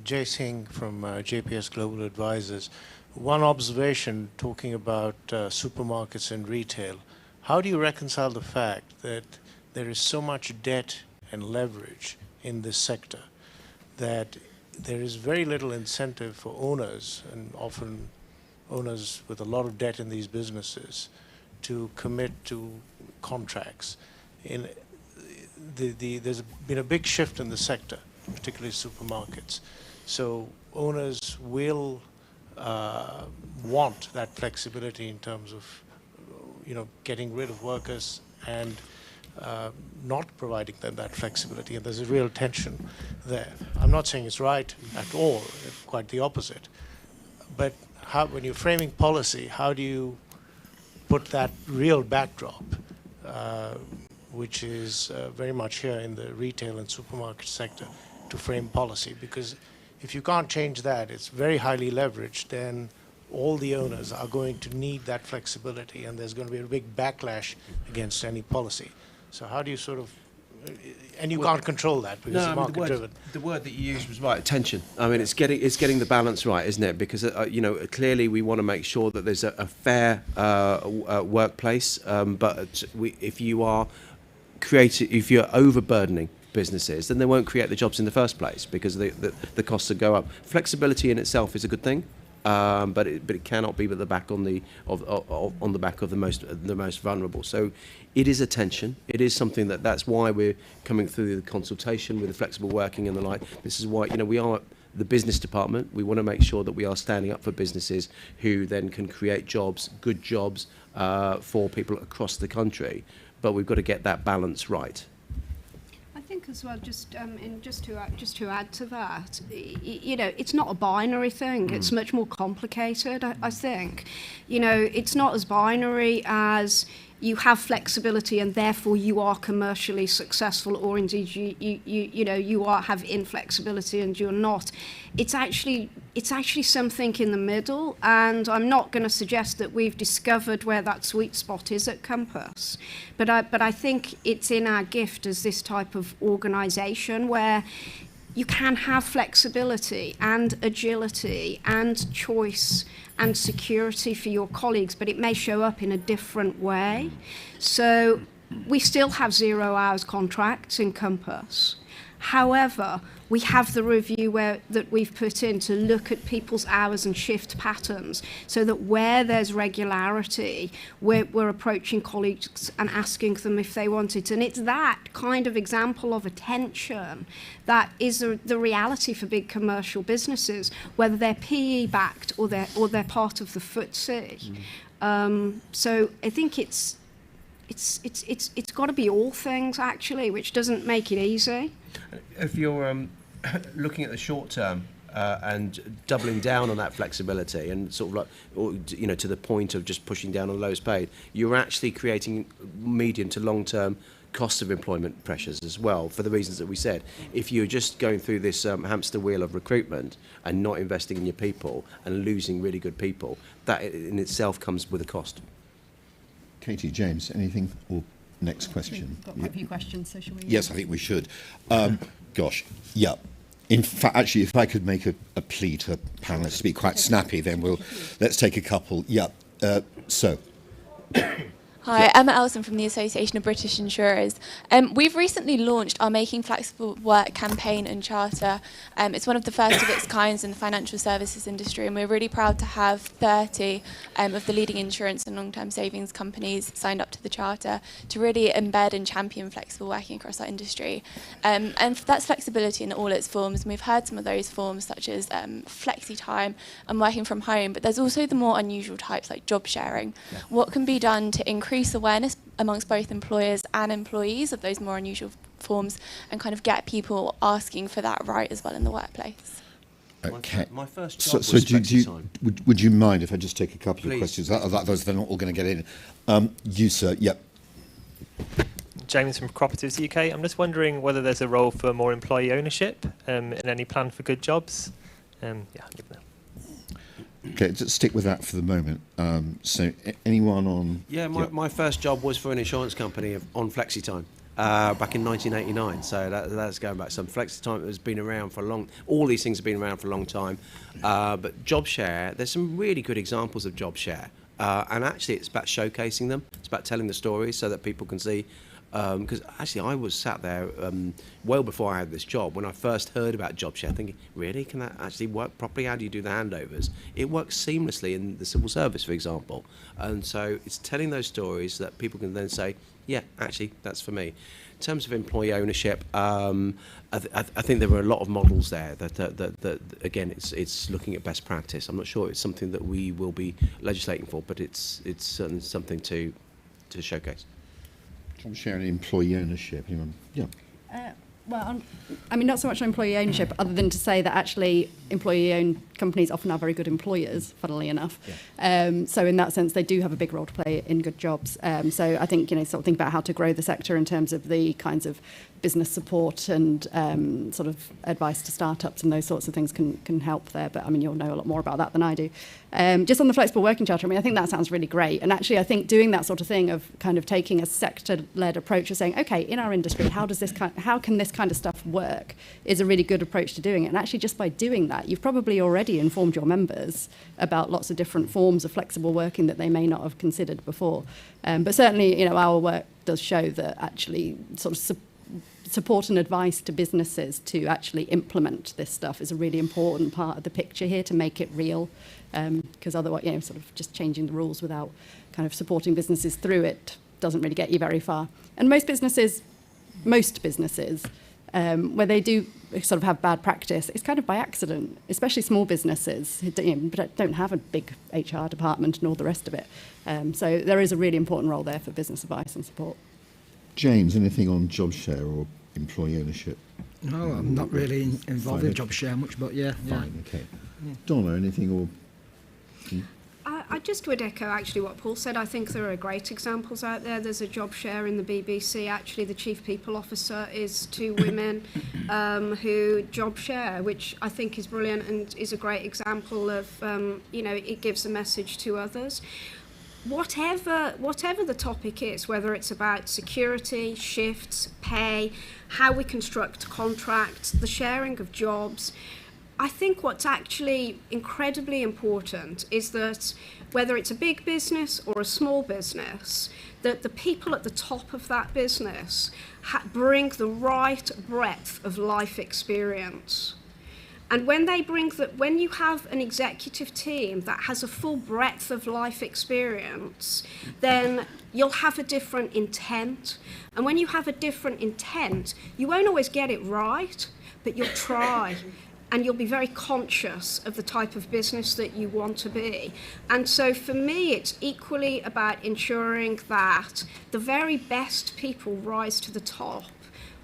Jay Singh from JPS Global Advisors. One observation talking about supermarkets and retail. How do you reconcile the fact that there is so much debt and leverage in this sector that there is very little incentive for owners, and often owners with a lot of debt in these businesses, to commit to contracts? There's been a big shift in the sector, particularly supermarkets. So owners will want that flexibility in terms of, getting rid of workers and not providing them that flexibility. And there's a real tension there. I'm not saying it's right at all, quite the opposite. But when you're framing policy, how do you put that real backdrop, which is very much here in the retail and supermarket sector, to frame policy? Because if you can't change that, it's very highly leveraged, then all the owners are going to need that flexibility, and there's going to be a big backlash against any policy. So how do you and you can't control that because it's market-driven. The word that you used was right, tension. I mean, it's getting the balance right, isn't it? Because, clearly we want to make sure that there's a fair workplace, but if you're overburdening businesses, then they won't create the jobs in the first place because the costs will go up. Flexibility in itself is a good thing, but it cannot be on the back of the most vulnerable. So it is a tension. It is something that's why we're coming through the consultation with the flexible working and the like. This is why we are the business department. We want to make sure that we are standing up for businesses who then can create jobs, good jobs for people across the country. But we've got to get that balance right. I think as well, just to add to that, it's not a binary thing. It's much more complicated. I think, it's not as binary as you have flexibility and therefore you are commercially successful, or indeed you have inflexibility and you're not. It's actually something in the middle, and I'm not going to suggest that we've discovered where that sweet spot is at Compass, but I think it's in our gift as this type of organisation where you can have flexibility and agility and choice and security for your colleagues, but it may show up in a different way. So we still have 0 hours contracts in Compass. However, we have the review that we've put in to look at people's hours and shift patterns, so that where there's regularity, we're approaching colleagues and asking them if they want it. And it's that kind of example of attention that is the reality for big commercial businesses, whether they're PE backed or they're part of the FTSE. So I think it's got to be all things, actually, which doesn't make it easy. If you're looking at the short term and doubling down on that flexibility and sort of to the point of just pushing down on the lowest paid, you're actually creating medium to long term cost of employment pressures as well, for the reasons that we said. If you're just going through this hamster wheel of recruitment and not investing in your people and losing really good people, that in itself comes with a cost. Katie, James, anything? Or next question. Got quite a few questions, so shall we? Yes, I think we should. Gosh, yeah. In fact, actually, if I could make a plea to panelists to be quite snappy, then let's take a couple. Yeah. So. Hi, Emma Elson from the Association of British Insurers. We've recently launched our Making Flexible Work campaign and charter. It's one of the first of its kinds in the financial services industry, and we're really proud to have 30 of the leading insurance and long-term savings companies signed up to the charter to really embed and champion flexible working across our industry. And that's flexibility in all its forms. And we've heard some of those forms, such as flexi time and working from home, but there's also the more unusual types like job sharing. Yeah. What can be done to increase awareness amongst both employers and employees of those more unusual forms and kind of get people asking for that right as well in the workplace? Okay. My first job was flexi time. Would you mind if I just take a couple Please. of questions? Those they're not all going to get in. You, sir. Yep. James from Cooperatives UK. I'm just wondering whether there's a role for more employee ownership in any plan for good jobs. Yeah, I'll give that. Okay, just stick with that for the moment. So, anyone on? Yeah, my first job was for an insurance company on flexi time back in 1989. So that's going back some. Flexi time has been around for a long. All these things have been around for a long time. But job share, there's some really good examples of job share, and actually it's about showcasing them. It's about telling the stories so that people can see. Because actually I was sat there well before I had this job when I first heard about job share, thinking, really, can that actually work properly? How do you do the handovers? It works seamlessly in the civil service, for example. And so it's telling those stories so that people can then say, yeah, actually, that's for me. In terms of employee ownership, I think there were a lot of models there that again, it's looking at best practice. I'm not sure it's something that we will be legislating for, but it's certainly something to showcase. Job sharing, employee ownership. Anyone? Yeah. Well, I mean, not so much on employee ownership, other than to say that actually employee-owned companies often are very good employers, funnily enough. Yeah. So in that sense, they do have a big role to play in good jobs. So I think, sort of think about how to grow the sector in terms of the kinds of business support and sort of advice to startups and those sorts of things can help there. But I mean, you'll know a lot more about that than I do. Just on the flexible working charter, I mean, I think that sounds really great. And actually, I think doing that sort of thing of kind of taking a sector-led approach of saying, okay, in our industry, how can this kind of stuff work is a really good approach to doing it. And actually, just by doing that, you've probably already informed your members about lots of different forms of flexible working that they may not have considered before. But certainly, our work does show that actually sort of support and advice to businesses to actually implement this stuff is a really important part of the picture here to make it real. Because otherwise, sort of just changing the rules without kind of supporting businesses through it doesn't really get you very far. And most businesses, where they do sort of have bad practice, it's kind of by accident, especially small businesses who don't have a big HR department and all the rest of it. So there is a really important role there for business advice and support. James, anything on job share or employee ownership? No, I'm not really involved in job share much, but yeah. Fine, okay. Yeah. Donna, anything or? I just would echo actually what Paul said. I think there are great examples out there. There's a job share in the BBC. Actually, the Chief People Officer is two women who job share, which I think is brilliant and is a great example of, it gives a message to others. Whatever the topic is, whether it's about security, shifts, pay, how we construct contracts, the sharing of jobs, I think what's actually incredibly important is that whether it's a big business or a small business, that the people at the top of that business bring the right breadth of life experience. And when you have an executive team that has a full breadth of life experience, then you'll have a different intent. And when you have a different intent, you won't always get it right, but you'll try. And you'll be very conscious of the type of business that you want to be. And so for me, it's equally about ensuring that the very best people rise to the top,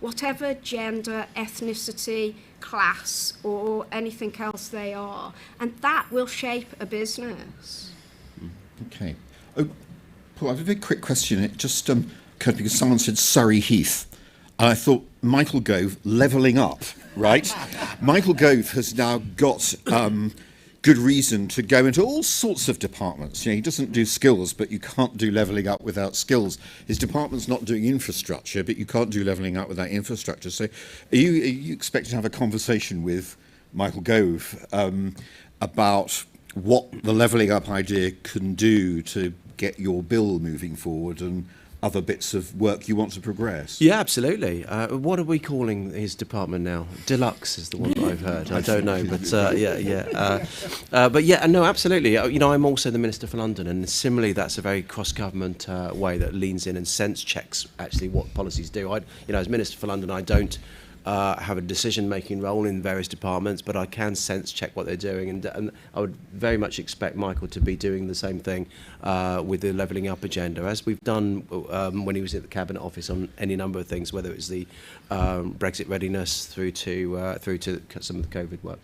whatever gender, ethnicity, class, or anything else they are. And that will shape a business. Okay. Oh, Paul, I have a very quick question. It just occurred because someone said Surrey Heath. And I thought, Michael Gove, levelling up, right? Michael Gove has now got good reason to go into all sorts of departments. You know, he doesn't do skills, but you can't do levelling up without skills. His department's not doing infrastructure, but you can't do levelling up without infrastructure. So are you expected to have a conversation with Michael Gove about what the levelling up idea can do to get your bill moving forward and other bits of work you want to progress? Yeah, absolutely. What are we calling his department now? Deluxe is the one that I've heard. I don't know, but but yeah, no, absolutely. You know, I'm also the Minister for London, and similarly, that's a very cross-government way that leans in and sense checks actually what policies do. As Minister for London, I don't have a decision-making role in various departments, but I can sense check what they're doing, and I would very much expect Michael to be doing the same thing with the levelling up agenda, as we've done when he was at the Cabinet Office on any number of things, whether it's the Brexit readiness through to some of the COVID work.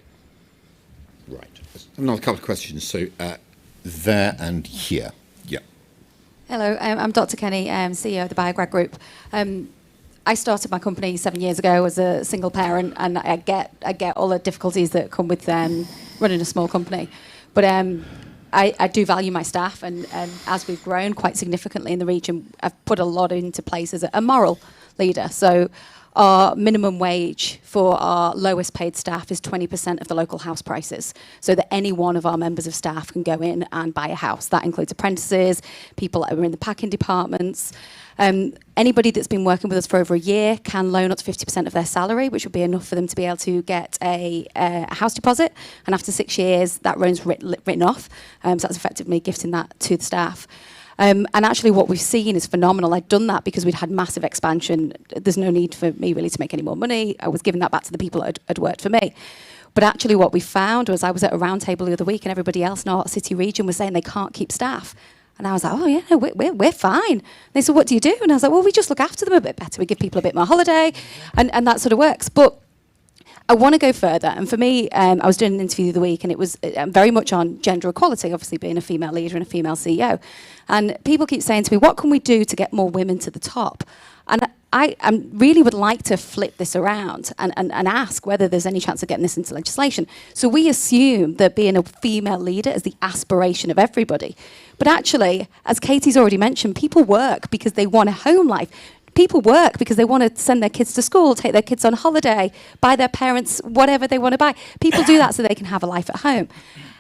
Right. Another couple of questions. So there and here. Yeah. Hello, I'm Dr. Kenny, CEO of the Biograd Group. I started my company 7 years ago as a single parent, and I get all the difficulties that come with running a small company. But I do value my staff, and as we've grown quite significantly in the region, I've put a lot into place as a moral leader. So our minimum wage for our lowest paid staff is 20% of the local house prices, so that any one of our members of staff can go in and buy a house. That includes apprentices, people that are in the packing departments. Anybody that's been working with us for over a year can loan up to 50% of their salary, which will be enough for them to be able to get a house deposit. And after 6 years, that loan's written off. So that's effectively gifting that to the staff. And actually what we've seen is phenomenal. I'd done that because we'd had massive expansion. There's no need for me really to make any more money. I was giving that back to the people that had worked for me. But actually what we found was I was at a roundtable the other week, and everybody else in our city region was saying they can't keep staff. And I was like, oh, yeah, no, we're fine. And they said, what do you do? And I was like, well, we just look after them a bit better. We give people a bit more holiday, and that sort of works. But I want to go further. And for me, I was doing an interview the other week, and it was very much on gender equality, obviously being a female leader and a female CEO. And people keep saying to me, what can we do to get more women to the top? And I really would like to flip this around and ask whether there's any chance of getting this into legislation. So we assume that being a female leader is the aspiration of everybody. But actually, as Katie's already mentioned, people work because they want a home life. People work because they want to send their kids to school, take their kids on holiday, buy their parents whatever they want to buy. People do that so they can have a life at home.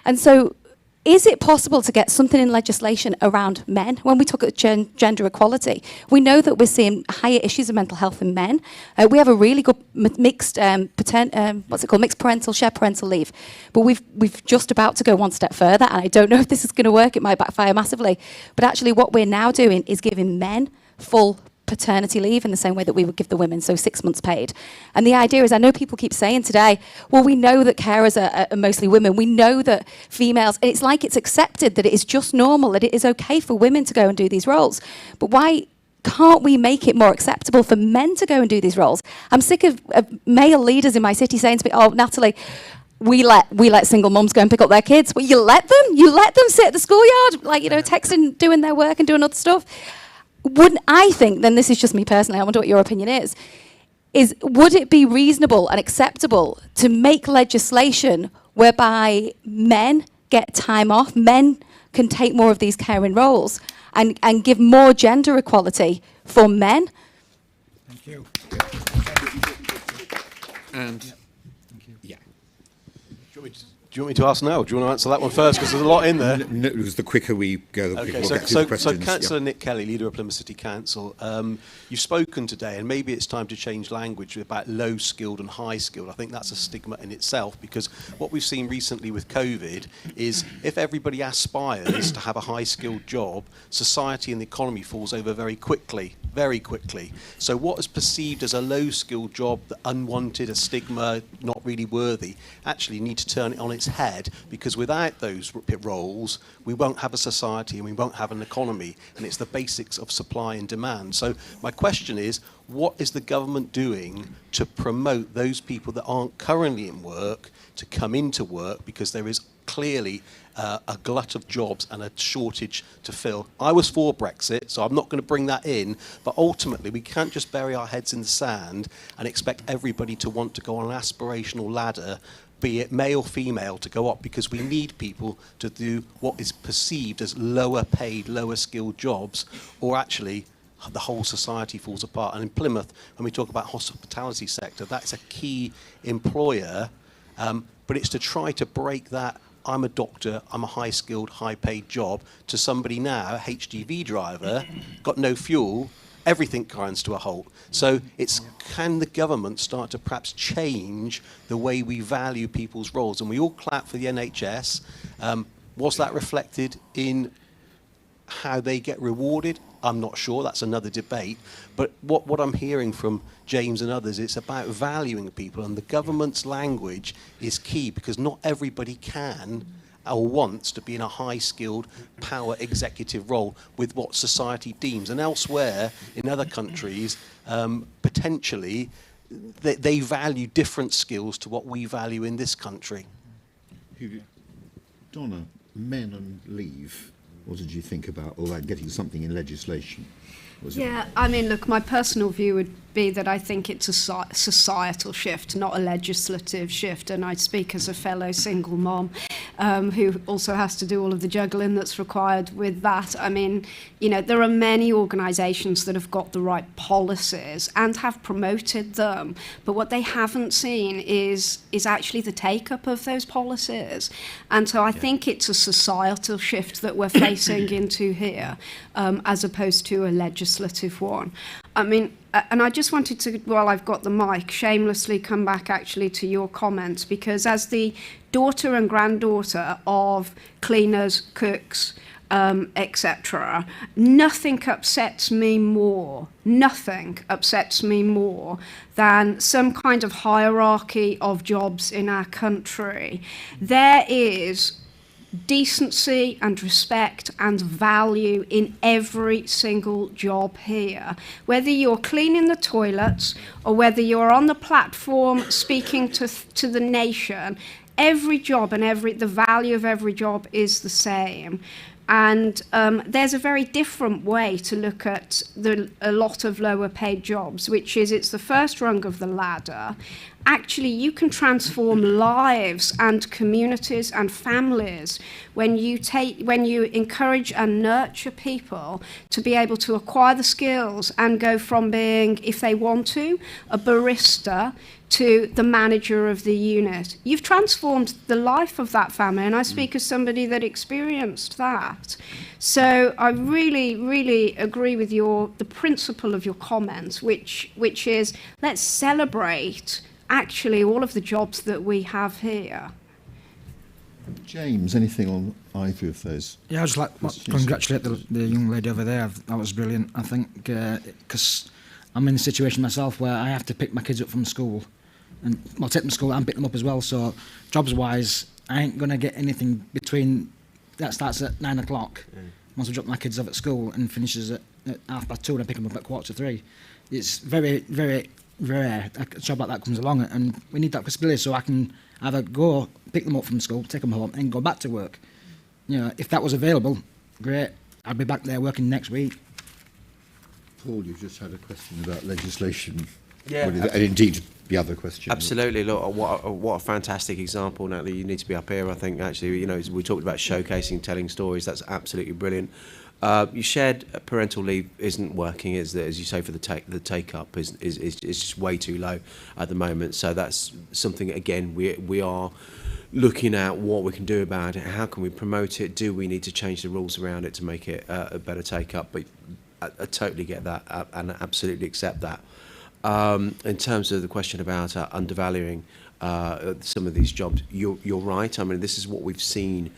And so is it possible to get something in legislation around men? When we talk about gender equality, we know that we're seeing higher issues of mental health in men. We have a really good mixed parental, shared parental leave. But we've just about to go one step further, and I don't know if this is going to work. It might backfire massively. But actually what we're now doing is giving men full paternity leave in the same way that we would give the women, so 6 months paid. And the idea is, I know people keep saying today, well, we know that carers are mostly women. We know that females, and it's like it's accepted that it is just normal, that it is okay for women to go and do these roles. But why can't we make it more acceptable for men to go and do these roles? I'm sick of male leaders in my city saying to me, oh, Natalie, we let single mums go and pick up their kids. Well, you let them sit at the schoolyard, texting, doing their work and doing other stuff. Wouldn't I think, then this is just me personally, I wonder what your opinion is would it be reasonable and acceptable to make legislation whereby men get time off, men can take more of these caring roles, and give more gender equality for men? Thank you. And yeah. Do you want me to ask now? Do you want to answer that one first? Because there's a lot in there. No, it was the quicker we go, the quicker we'll get through the questions. So Councillor Nick Kelly, leader of Plymouth City Council, you've spoken today, and maybe it's time to change language about low-skilled and high-skilled. I think that's a stigma in itself, because what we've seen recently with COVID is if everybody aspires to have a high-skilled job, society and the economy falls over very quickly. So what is perceived as a low-skilled job, unwanted, a stigma, not really worthy, actually need to turn it on its head, because without those roles, we won't have a society and we won't have an economy, and it's the basics of supply and demand. So my question is, what is the government doing to promote those people that aren't currently in work to come into work, because there is clearly a glut of jobs and a shortage to fill. I was for Brexit, so I'm not going to bring that in, but ultimately we can't just bury our heads in the sand and expect everybody to want to go on an aspirational ladder be it male or female, to go up, because we need people to do what is perceived as lower paid, lower skilled jobs, or actually the whole society falls apart. And in Plymouth, when we talk about hospitality sector, that's a key employer, but it's to try to break that I'm a doctor, I'm a high skilled, high paid job, to somebody now, a HGV driver, got no fuel, everything grinds to a halt. So it's, can the government start to perhaps change the way we value people's roles? And we all clap for the NHS. Was that reflected in how they get rewarded? I'm not sure, that's another debate. But what I'm hearing from James and others, it's about valuing people, and the government's language is key, because not everybody can or wants to be in a high-skilled power executive role with what society deems. And elsewhere, in other countries, potentially, they value different skills to what we value in this country. Donna, men on leave, what did you think about all that, getting something in legislation? Yeah, I mean, look, my personal view would be that I think it's a societal shift, not a legislative shift. And I speak as a fellow single mom who also has to do all of the juggling that's required with that. I mean, you know, there are many organisations that have got the right policies and have promoted them. But what they haven't seen is actually the take-up of those policies. And so I think it's a societal shift that we're facing into here, as opposed to a legislative one. I mean, and I just wanted to, while I've got the mic, shamelessly come back actually to your comments, because as the daughter and granddaughter of cleaners, cooks, etc., nothing upsets me more than some kind of hierarchy of jobs in our country. There is decency and respect and value in every single job here. Whether you're cleaning the toilets or whether you're on the platform speaking to the nation, every job and the value of every job is the same. And there's a very different way to look at a lot of lower paid jobs, which is it's the first rung of the ladder. Actually, you can transform lives and communities and families when you encourage and nurture people to be able to acquire the skills and go from being, if they want to, a barista to the manager of the unit. You've transformed the life of that family, and I speak as somebody that experienced that. So I really, really agree with the principle of your comments, which is let's celebrate actually all of the jobs that we have here. James, anything on either of those? Yeah, I just like to congratulate the young lady over there. That was brilliant. I think because I'm in a situation myself where I have to pick my kids up from school, and I'll take them to school and pick them up as well. So jobs-wise, I ain't gonna get anything between that starts at 9 o'clock. Once I drop my kids off at school and finishes at 2:30, and I pick them up at 2:45. It's very, very rare a job like that comes along, and we need that flexibility so I can either go pick them up from school, take them home, and go back to work. You know, if that was available, great. I'd be back there working next week. Paul, you've just had a question about legislation. Yeah, and indeed the other question. Absolutely. Look, what a fantastic example, Natalie. You need to be up here. I think actually, you know, we talked about showcasing, telling stories. That's absolutely brilliant. You shared parental leave isn't working, as you say, for the take up is just way too low at the moment. So that's something again we are looking at what we can do about it. How can we promote it? Do we need to change the rules around it to make it a better take up? But I totally get that and absolutely accept that. In terms of the question about undervaluing some of these jobs, you're right. I mean, this is what we've seen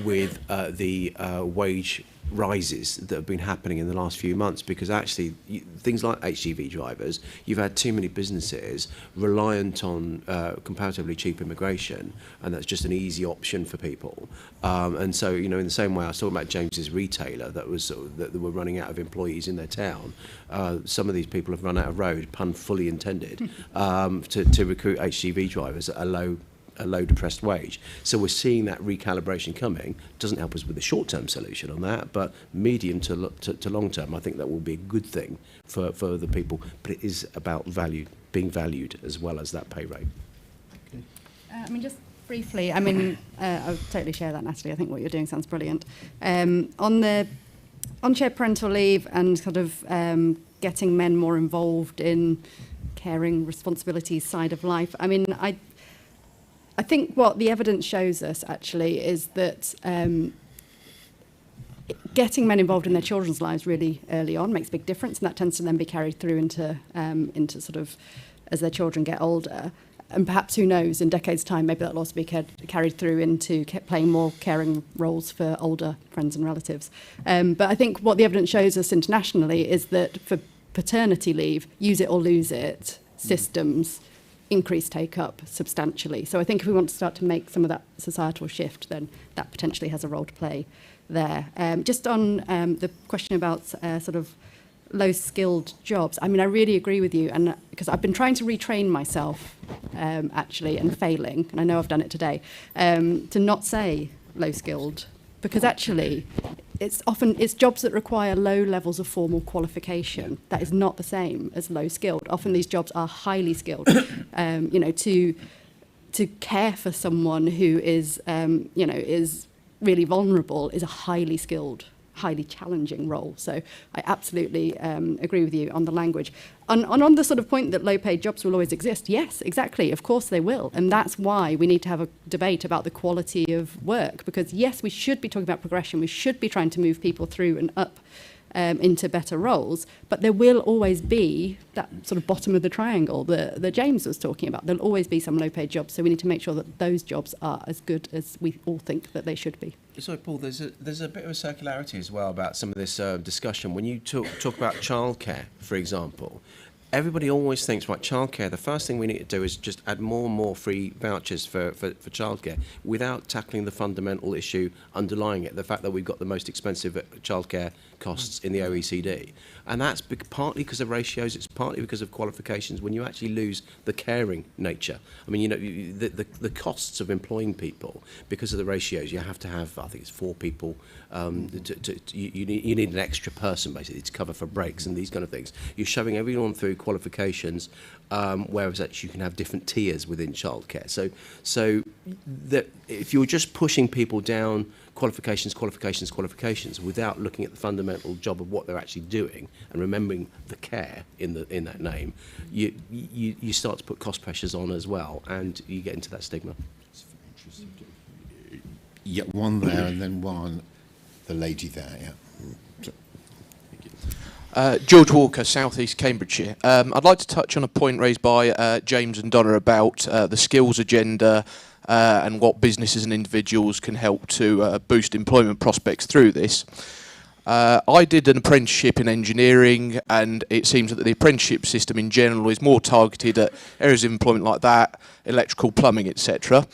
with the wage rises that have been happening in the last few months, because actually things like HGV drivers, you've had too many businesses reliant on comparatively cheap immigration, and that's just an easy option for people. And so, you know, in the same way I was talking about James's retailer that were running out of employees in their town, some of these people have run out of road, pun fully intended, to recruit HGV drivers at a low depressed wage. So we're seeing that recalibration coming. Doesn't help us with the short-term solution on that, but medium to long-term, I think that will be a good thing for the people. But it is about being valued as well as that pay rate. I mean, just Briefly, I mean, I would totally share that, Natalie. I think what you're doing sounds brilliant. On shared parental leave and sort of getting men more involved in caring responsibilities side of life, I mean, I think what the evidence shows us actually is that getting men involved in their children's lives really early on makes a big difference, and that tends to then be carried through into sort of as their children get older. And perhaps, who knows, in decades' time, maybe that'll also be carried through into playing more caring roles for older friends and relatives. But I think what the evidence shows us internationally is that for paternity leave, use it or lose it, systems increase take-up substantially. So I think if we want to start to make some of that societal shift, then that potentially has a role to play there. Just on the question about sort of low-skilled jobs, I mean, I really agree with you, and because I've been trying to retrain myself, actually, and failing, and I know I've done it today, to not say low-skilled, because actually, it's jobs that require low levels of formal qualification. That is not the same as low-skilled. Often these jobs are highly skilled. You know, to care for someone who is, you know, is really vulnerable is a highly skilled, highly challenging role. So I absolutely agree with you on the language. On the sort of point that low-paid jobs will always exist, yes, exactly, of course they will. And that's why we need to have a debate about the quality of work, because yes, we should be talking about progression, we should be trying to move people through and up into better roles, but there will always be that sort of bottom of the triangle that James was talking about. There'll always be some low-paid jobs, so we need to make sure that those jobs are as good as we all think that they should be. So, Paul, there's a bit of a circularity as well about some of this discussion. When you talk about childcare, for example, everybody always thinks, right, childcare, the first thing we need to do is just add more and more free vouchers for childcare without tackling the fundamental issue underlying it, the fact that we've got the most expensive childcare costs in the OECD. And that's partly because of ratios, it's partly because of qualifications. When you actually lose the caring nature, I mean, you know, the costs of employing people, because of the ratios, you have to have, I think it's 4 people, you need an extra person, basically, to cover for breaks and these kind of things. You're shoving everyone through qualifications, whereas actually you can have different tiers within childcare. So that if you're just pushing people down qualifications without looking at the fundamental job of what they're actually doing and remembering the care in that name, you start to put cost pressures on as well, and you get into that stigma. Yeah, one there and then one, the lady there, yeah. George Walker, South East Cambridgeshire. I'd like to touch on a point raised by James and Donna about the skills agenda and what businesses and individuals can help to boost employment prospects through this. I did an apprenticeship in engineering, and it seems that the apprenticeship system in general is more targeted at areas of employment like that, electrical, plumbing, etc.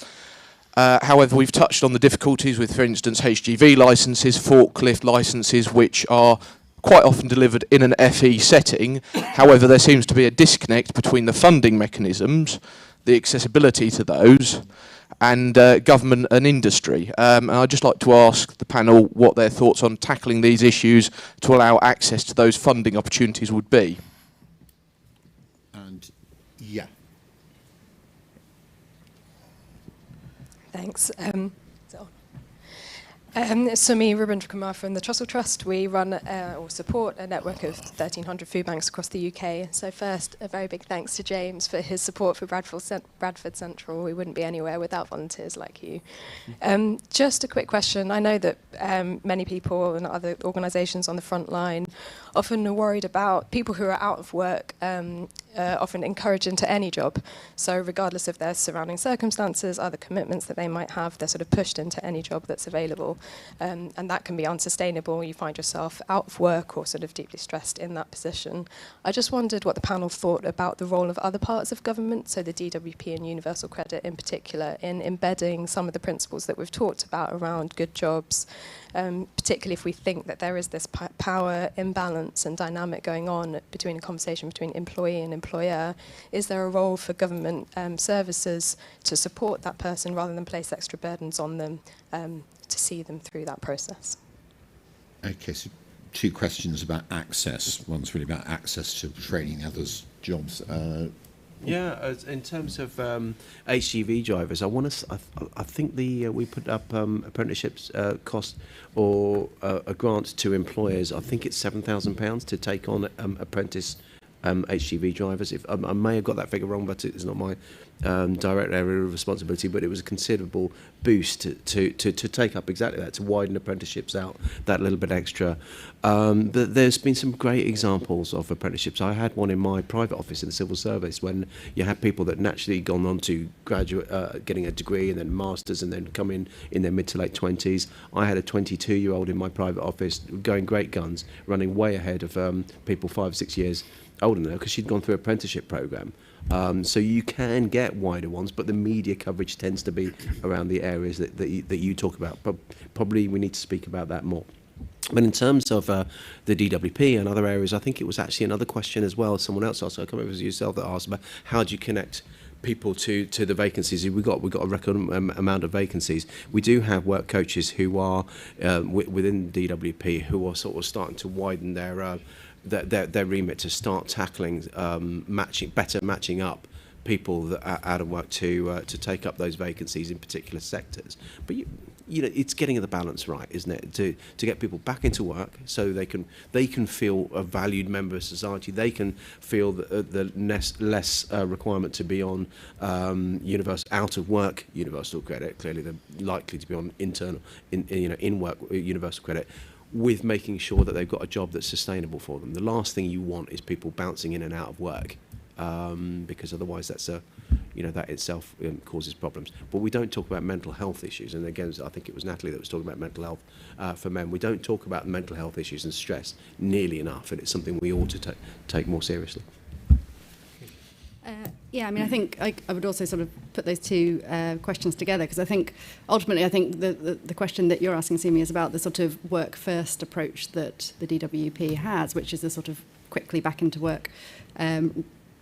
However, we've touched on the difficulties with, for instance, HGV licences, forklift licences, which are quite often delivered in an FE setting. However, there seems to be a disconnect between the funding mechanisms, the accessibility to those, and government and industry. And I'd just like to ask the panel what their thoughts on tackling these issues to allow access to those funding opportunities would be. And yeah. Thanks. So me, Rubendra Kumar from the Trussell Trust, we run or support a network of 1,300 food banks across the UK. So first, a very big thanks to James for his support for Bradford Central. We wouldn't be anywhere without volunteers like you. Just a quick question. I know that many people and other organisations on the front line often are worried about people who are out of work, often encouraged into any job. So regardless of their surrounding circumstances, other commitments that they might have, they're sort of pushed into any job that's available. And that can be unsustainable. You find yourself out of work or sort of deeply stressed in that position. I just wondered what the panel thought about the role of other parts of government, so the DWP and Universal Credit in particular, in embedding some of the principles that we've talked about around good jobs, particularly if we think that there is this power imbalance and dynamic going on between a conversation between employee and employer. Is there a role for government services to support that person rather than place extra burdens on them to see them through that process? Okay, so 2 questions about access. One's really about access to training, the other's jobs. Yeah, in terms of HGV drivers, I think we put up apprenticeships cost or a grant to employers. I think it's £7,000 to take on apprentice HGV drivers. If I may have got that figure wrong, but it's not my direct area of responsibility. But it was a considerable boost to take up exactly that, to widen apprenticeships out that little bit extra. There's been some great examples of apprenticeships. I had one in my private office in the civil service when you had people that naturally gone on to graduate, getting a degree and then masters, and then come in their mid to late 20s. I had a 22-year-old in my private office going great guns, running way ahead of people 5 or 6 years older than her because she'd gone through an apprenticeship program. So you can get wider ones, but the media coverage tends to be around the areas that you talk about. But probably we need to speak about that more. But in terms of the DWP and other areas, I think it was actually another question as well. Someone else asked, I can't remember if it was yourself that asked about how do you connect people to the vacancies. We've got a record amount of vacancies. We do have work coaches who are within DWP who are sort of starting to widen their remit to start tackling matching up people that are out of work to take up those vacancies in particular sectors. But you know, it's getting the balance right, isn't it? To get people back into work so they can feel a valued member of society. They can feel the less requirement to be on out of work universal credit. Clearly, they're likely to be on in work universal credit, with making sure that they've got a job that's sustainable for them. The last thing you want is people bouncing in and out of work, because otherwise that itself causes problems. But we don't talk about mental health issues, and again, I think it was Natalie that was talking about mental health for men. We don't talk about mental health issues and stress nearly enough, and it's something we ought to take more seriously. Yeah, I mean, I think I would also sort of put those two questions together, because I think ultimately, the question that you're asking, Simi, is about the sort of work-first approach that the DWP has, which is the sort of quickly back into work,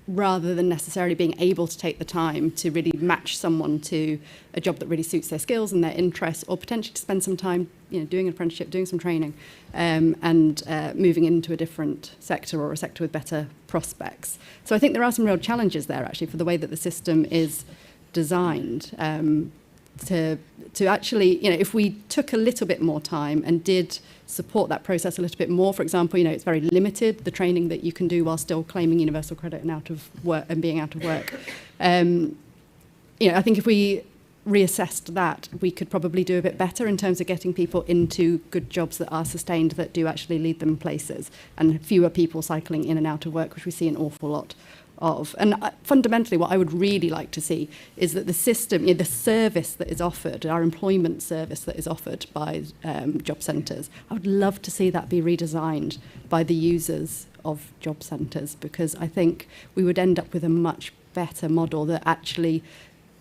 rather than necessarily being able to take the time to really match someone to a job that really suits their skills and their interests, or potentially to spend some time, doing an apprenticeship, doing some training, and moving into a different sector or a sector with better prospects. So I think there are some real challenges there, actually, for the way that the system is designed, to actually, if we took a little bit more time and did support that process a little bit more. For example, it's very limited, the training that you can do while still claiming universal credit and out of work and being out of work. I think if we reassessed that, we could probably do a bit better in terms of getting people into good jobs that are sustained, that do actually lead them places, and fewer people cycling in and out of work, which we see an awful lot of. And fundamentally, what I would really like to see is that the system, the service that is offered, our employment service that is offered by job centres, I would love to see that be redesigned by the users of job centres, because I think we would end up with a much better model that actually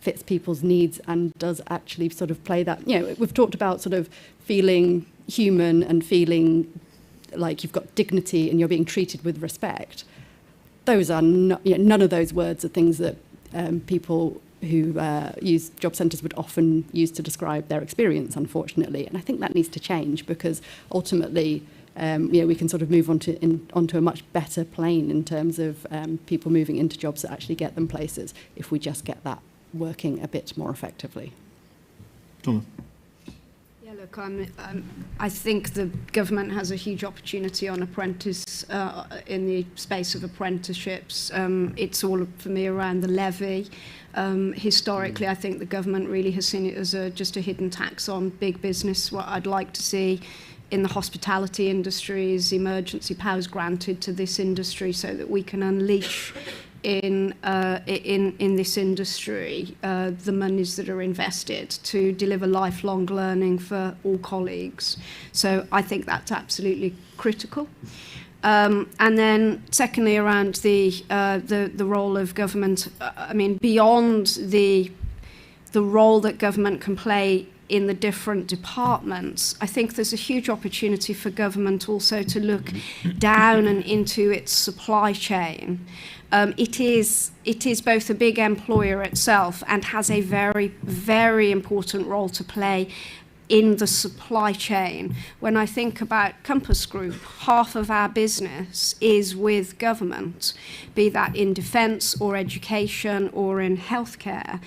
fits people's needs and does actually sort of play that. We've talked about sort of feeling human and feeling like you've got dignity and you're being treated with respect. Those are not, none of those words are things that people who use job centres would often use to describe their experience, unfortunately. And I think that needs to change, because ultimately, we can sort of move onto a much better plane in terms of people moving into jobs that actually get them places, if we just get that working a bit more effectively. Donna. Yeah, look, I think the government has a huge opportunity on apprentice in the space of apprenticeships. It's all for me around the levy. Historically, I think the government really has seen it as just a hidden tax on big business. What I'd like to see in the hospitality industry is emergency powers granted to this industry, so that we can unleash in this industry the monies that are invested to deliver lifelong learning for all colleagues. So I think that's absolutely critical. And then secondly, around the role of government, beyond the role that government can play in the different departments, I think there's a huge opportunity for government also to look down and into its supply chain. It is both a big employer itself and has a very, very important role to play in the supply chain. When I think about Compass Group, half of our business is with government, be that in defence or education or in healthcare.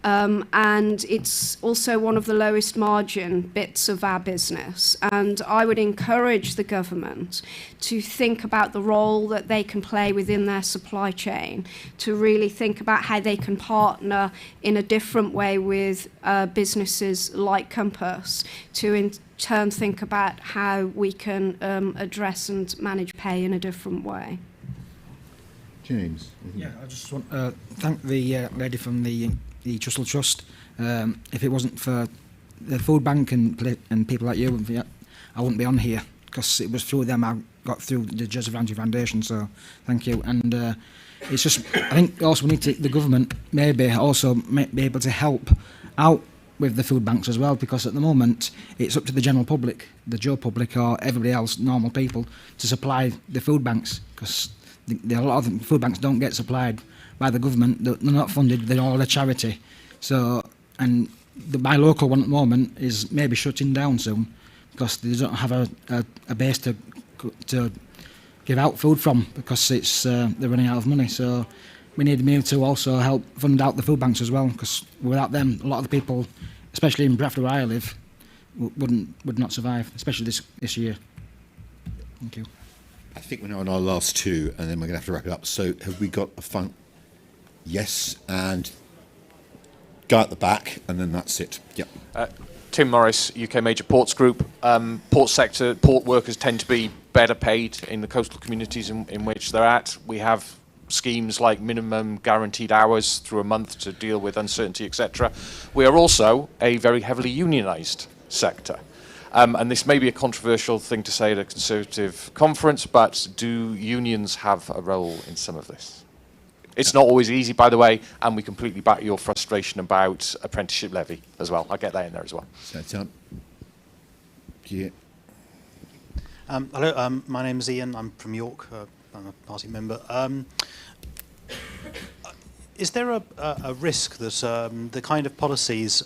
And it's also one of the lowest margin bits of our business. And I would encourage the government to think about the role that they can play within their supply chain, to really think about how they can partner in a different way with businesses like Compass, to in turn think about how we can address and manage pay in a different way. James? Yeah, I just want to thank the lady from the Trussell Trust. If it wasn't for the food bank and people like you, I wouldn't be on here, because it was through them I got through the Joseph Rowntree Foundation, so thank you. And it's just, I think also we need to, the government maybe also be able to help out with the food banks as well, because at the moment it's up to the general public, the Joe public or everybody else, normal people, to supply the food banks, because a lot of the food banks don't get supplied by the government. They're not funded, they're all a charity. So, and my local one at the moment is maybe shutting down soon, because they don't have a base to give out food from, because it's they're running out of money. So we need me to also help fund out the food banks as well, because without them, a lot of the people, especially in Bradford where I live, would not survive, especially this year. Thank you. I think we're now on our last two, and then we're going to have to wrap it up. So have we got a fun? Yes, and go at the back, and then that's it. Yep. Tim Morris, UK Major Ports Group. Port sector, port workers tend to be better paid in the coastal communities in which they're at. We have schemes like minimum guaranteed hours through a month to deal with uncertainty, etc. We are also a very heavily unionised sector. And this may be a controversial thing to say at a Conservative conference, but do unions have a role in some of this? It's not always easy, by the way, and we completely back your frustration about apprenticeship levy as well. I'll get that in there as well. So, yeah. Hello, my name is Ian. I'm from York. I'm a party member. Is there a risk that the kind of policies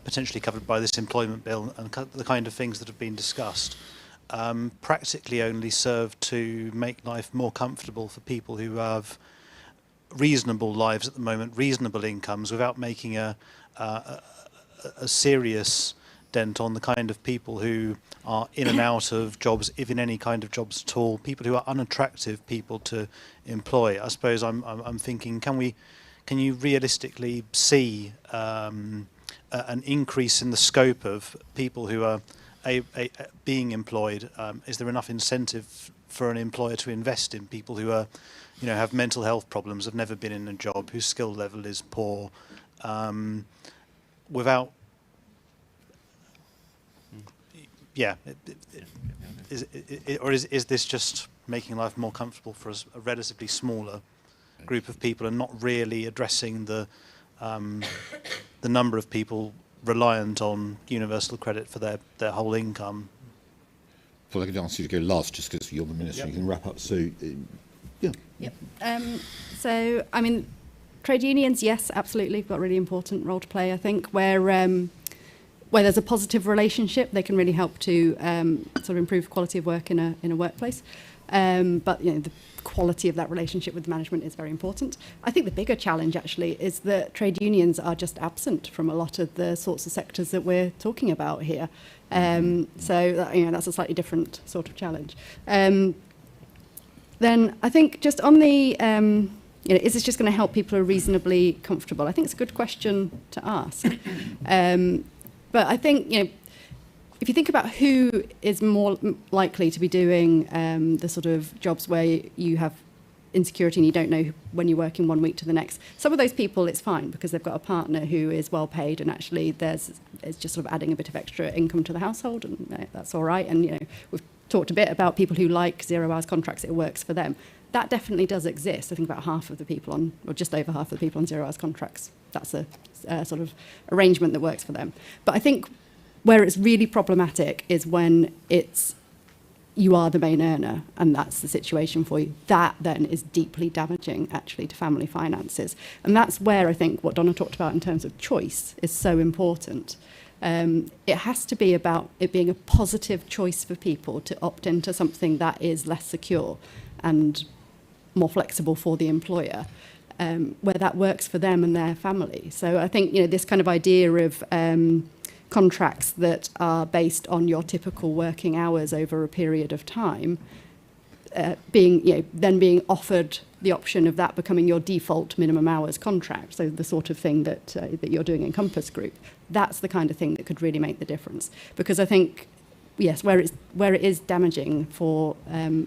potentially covered by this employment bill and the kind of things that have been discussed practically only serve to make life more comfortable for people who have reasonable lives at the moment, reasonable incomes, without making a serious dent on the kind of people who are in and out of jobs, if in any kind of jobs at all, people who are unattractive people to employ? I suppose I'm thinking, can you realistically see an increase in the scope of people who are being employed? Is there enough incentive for an employer to invest in people who are, have mental health problems, have never been in a job, whose skill level is poor, without? Yeah, is this just making life more comfortable for a relatively smaller group of people, and not really addressing the number of people reliant on universal credit for their whole income? Well, I could ask you to go last, just because you're the minister. Yep. You can wrap up. So, yeah. Yep. So, I mean, trade unions, yes, absolutely, got a really important role to play. I think where there's a positive relationship, they can really help to sort of improve quality of work in a workplace. But the quality of that relationship with management is very important. I think the bigger challenge actually is that trade unions are just absent from a lot of the sorts of sectors that we're talking about here. So that's a slightly different sort of challenge. Then I think just on the is this just going to help people who are reasonably comfortable? I think it's a good question to ask. But I think if you think about who is more likely to be doing the sort of jobs where you have insecurity and you don't know when you're working 1 week to the next, some of those people it's fine because they've got a partner who is well paid, and actually it's just sort of adding a bit of extra income to the household, and that's all right. And we've talked a bit about people who like 0 hours contracts, it works for them. That definitely does exist. I think about half of the people or just over half of the people on 0 hours contracts, that's a sort of arrangement that works for them. But I think where it's really problematic is when you are the main earner and that's the situation for you. That then is deeply damaging actually to family finances. And that's where I think what Donna talked about in terms of choice is so important. It has to be about it being a positive choice for people to opt into something that is less secure and more flexible for the employer, where that works for them and their family. So I think, this kind of idea of contracts that are based on your typical working hours over a period of time, then being offered the option of that becoming your default minimum hours contract, so the sort of thing that you're doing in Compass Group, that's the kind of thing that could really make the difference. Because I think, yes, where it is damaging for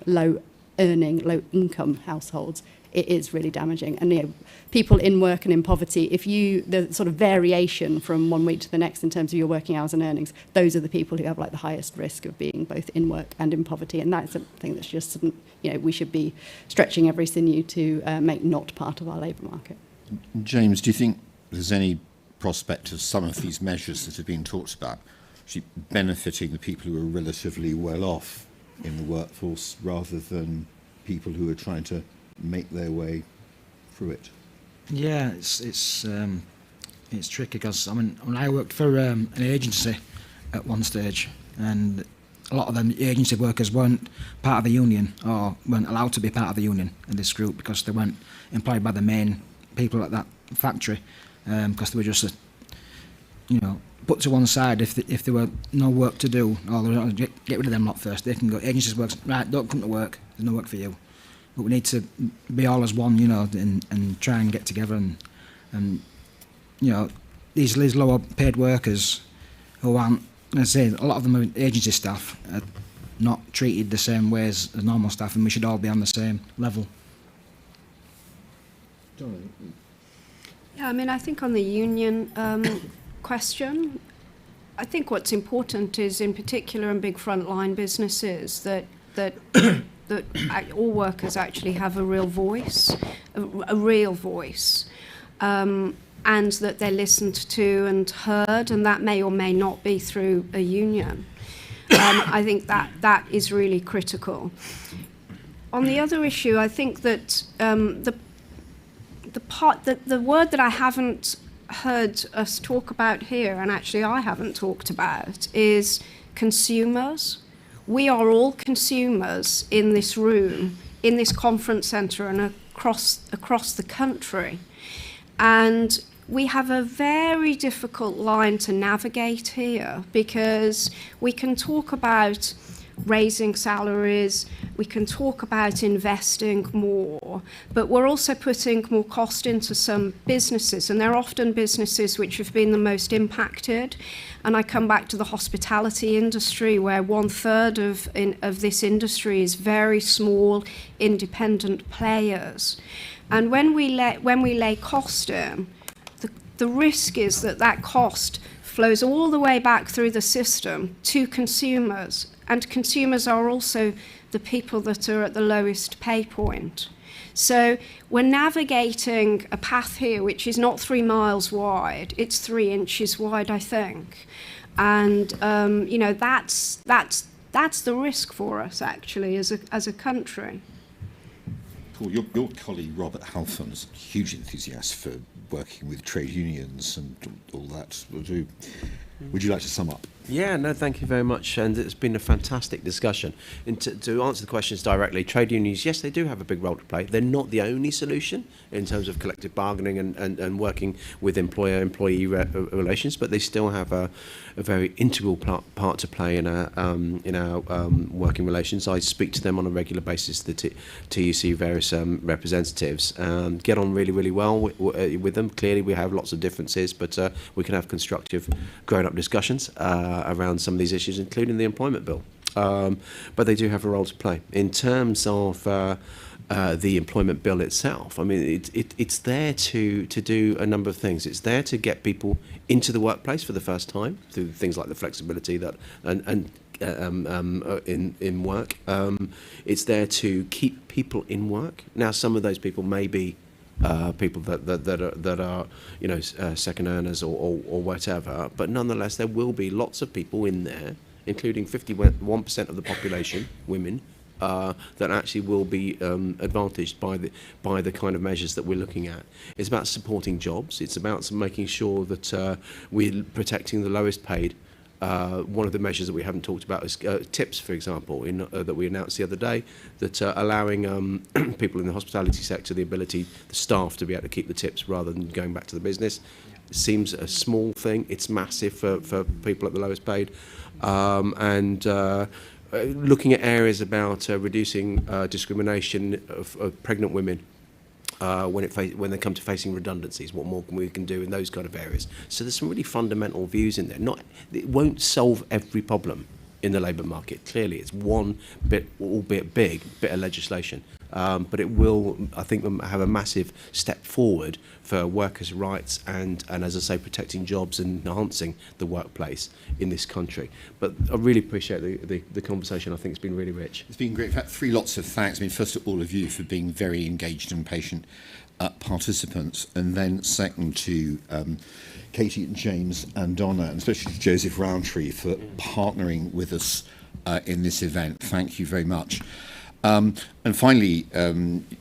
low income households, it is really damaging. And people in work and in poverty, the sort of variation from one week to the next in terms of your working hours and earnings, those are the people who have the highest risk of being both in work and in poverty. And that's something that's just, we should be stretching every sinew to make not part of our labour market. James, do you think there's any prospect of some of these measures that have been talked about actually benefiting the people who are relatively well off in the workforce rather than people who are trying to make their way through it? Yeah, it's tricky because when I worked for an agency at one stage, and a lot of them agency workers weren't part of the union or weren't allowed to be part of the union in this group because they weren't employed by the main people at that factory, because they were just put to one side if there were no work to do, or they were, get rid of them lot first. They can go, agencies work, right, don't come to work, there's no work for you. But we need to be all as one, and try and get together and these lower paid workers who aren't, let's say, a lot of them are agency staff, are not treated the same way as normal staff, and we should all be on the same level. Yeah, I think on the union question, I think what's important is, in particular in big frontline businesses, that all workers actually have a real voice, and that they're listened to and heard, and that may or may not be through a union. I think that is really critical. On the other issue, I think that the word that I haven't heard us talk about here, and actually I haven't talked about, is consumers. We are all consumers in this room, in this conference centre, and across the country. And we have a very difficult line to navigate here, because we can talk about raising salaries, we can talk about investing more, but we're also putting more cost into some businesses, and they're often businesses which have been the most impacted. And I come back to the hospitality industry, where 1/3 of this industry is very small, independent players. And when we lay cost in, the risk is that cost flows all the way back through the system to consumers, and consumers are also the people that are at the lowest pay point. So we're navigating a path here which is not 3 miles wide, it's 3 inches wide, I think. And that's the risk for us, actually, as a country. Paul, your colleague Robert Halfon is a huge enthusiast for working with trade unions and all that. Would you like to sum up? Yeah, no, thank you very much. And it's been a fantastic discussion. And to answer the questions directly, trade unions, yes, they do have a big role to play. They're not the only solution in terms of collective bargaining and working with employer-employee relations, but they still have a very integral part to play in our working relations. I speak to them on a regular basis, the TUC various representatives. Get on really, really well with them. Clearly, we have lots of differences, but we can have constructive, grown-up discussions around some of these issues, including the employment bill. But they do have a role to play. In terms of the employment bill itself, I mean, it's there to do a number of things. It's there to get people into the workplace for the first time through things like the flexibility that in work. It's there to keep people in work. Now, some of those people may be people that are second earners or whatever, but nonetheless there will be lots of people in there, including 51% of the population, women, that actually will be advantaged by the kind of measures that we're looking at. It's about supporting jobs. It's about making sure that we're protecting the lowest paid. One of the measures that we haven't talked about is tips, for example, that we announced the other day, that allowing people in the hospitality sector the staff to be able to keep the tips rather than going back to the business. It seems a small thing. It's massive for people at the lowest paid. Looking at areas about reducing discrimination of pregnant women when they come to facing redundancies, what more we can do in those kind of areas. So there's some really fundamental views in there. It won't solve every problem in the labour market. Clearly, it's one bit, albeit big, bit of legislation. But it will, I think, have a massive step forward for workers' rights and as I say, protecting jobs and enhancing the workplace in this country. But I really appreciate the conversation. I think it's been really rich. It's been great. In fact, lots of thanks. I mean, first to all of you for being very engaged and patient participants, and then second to Katie and James and Donna, and especially to Joseph Rowntree for partnering with us in this event. Thank you very much. And finally,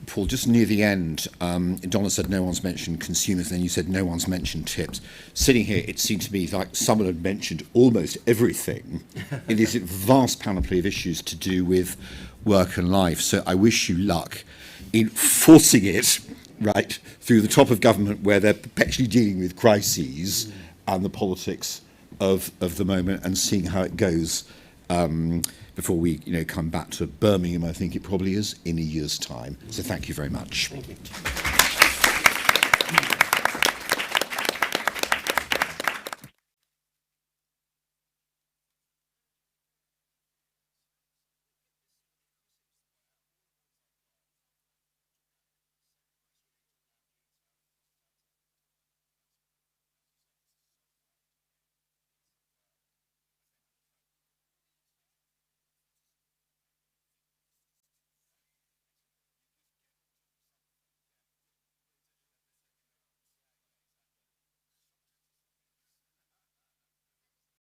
Paul, just near the end, Donna said no one's mentioned consumers, then you said no one's mentioned tips. Sitting here, it seemed to me like someone had mentioned almost everything in this vast panoply of issues to do with work and life. So I wish you luck in forcing it right through the top of government, where they're perpetually dealing with crises and the politics of the moment, and seeing how it goes before we come back to Birmingham, I think it probably is, in a year's time. So thank you very much. Thank you.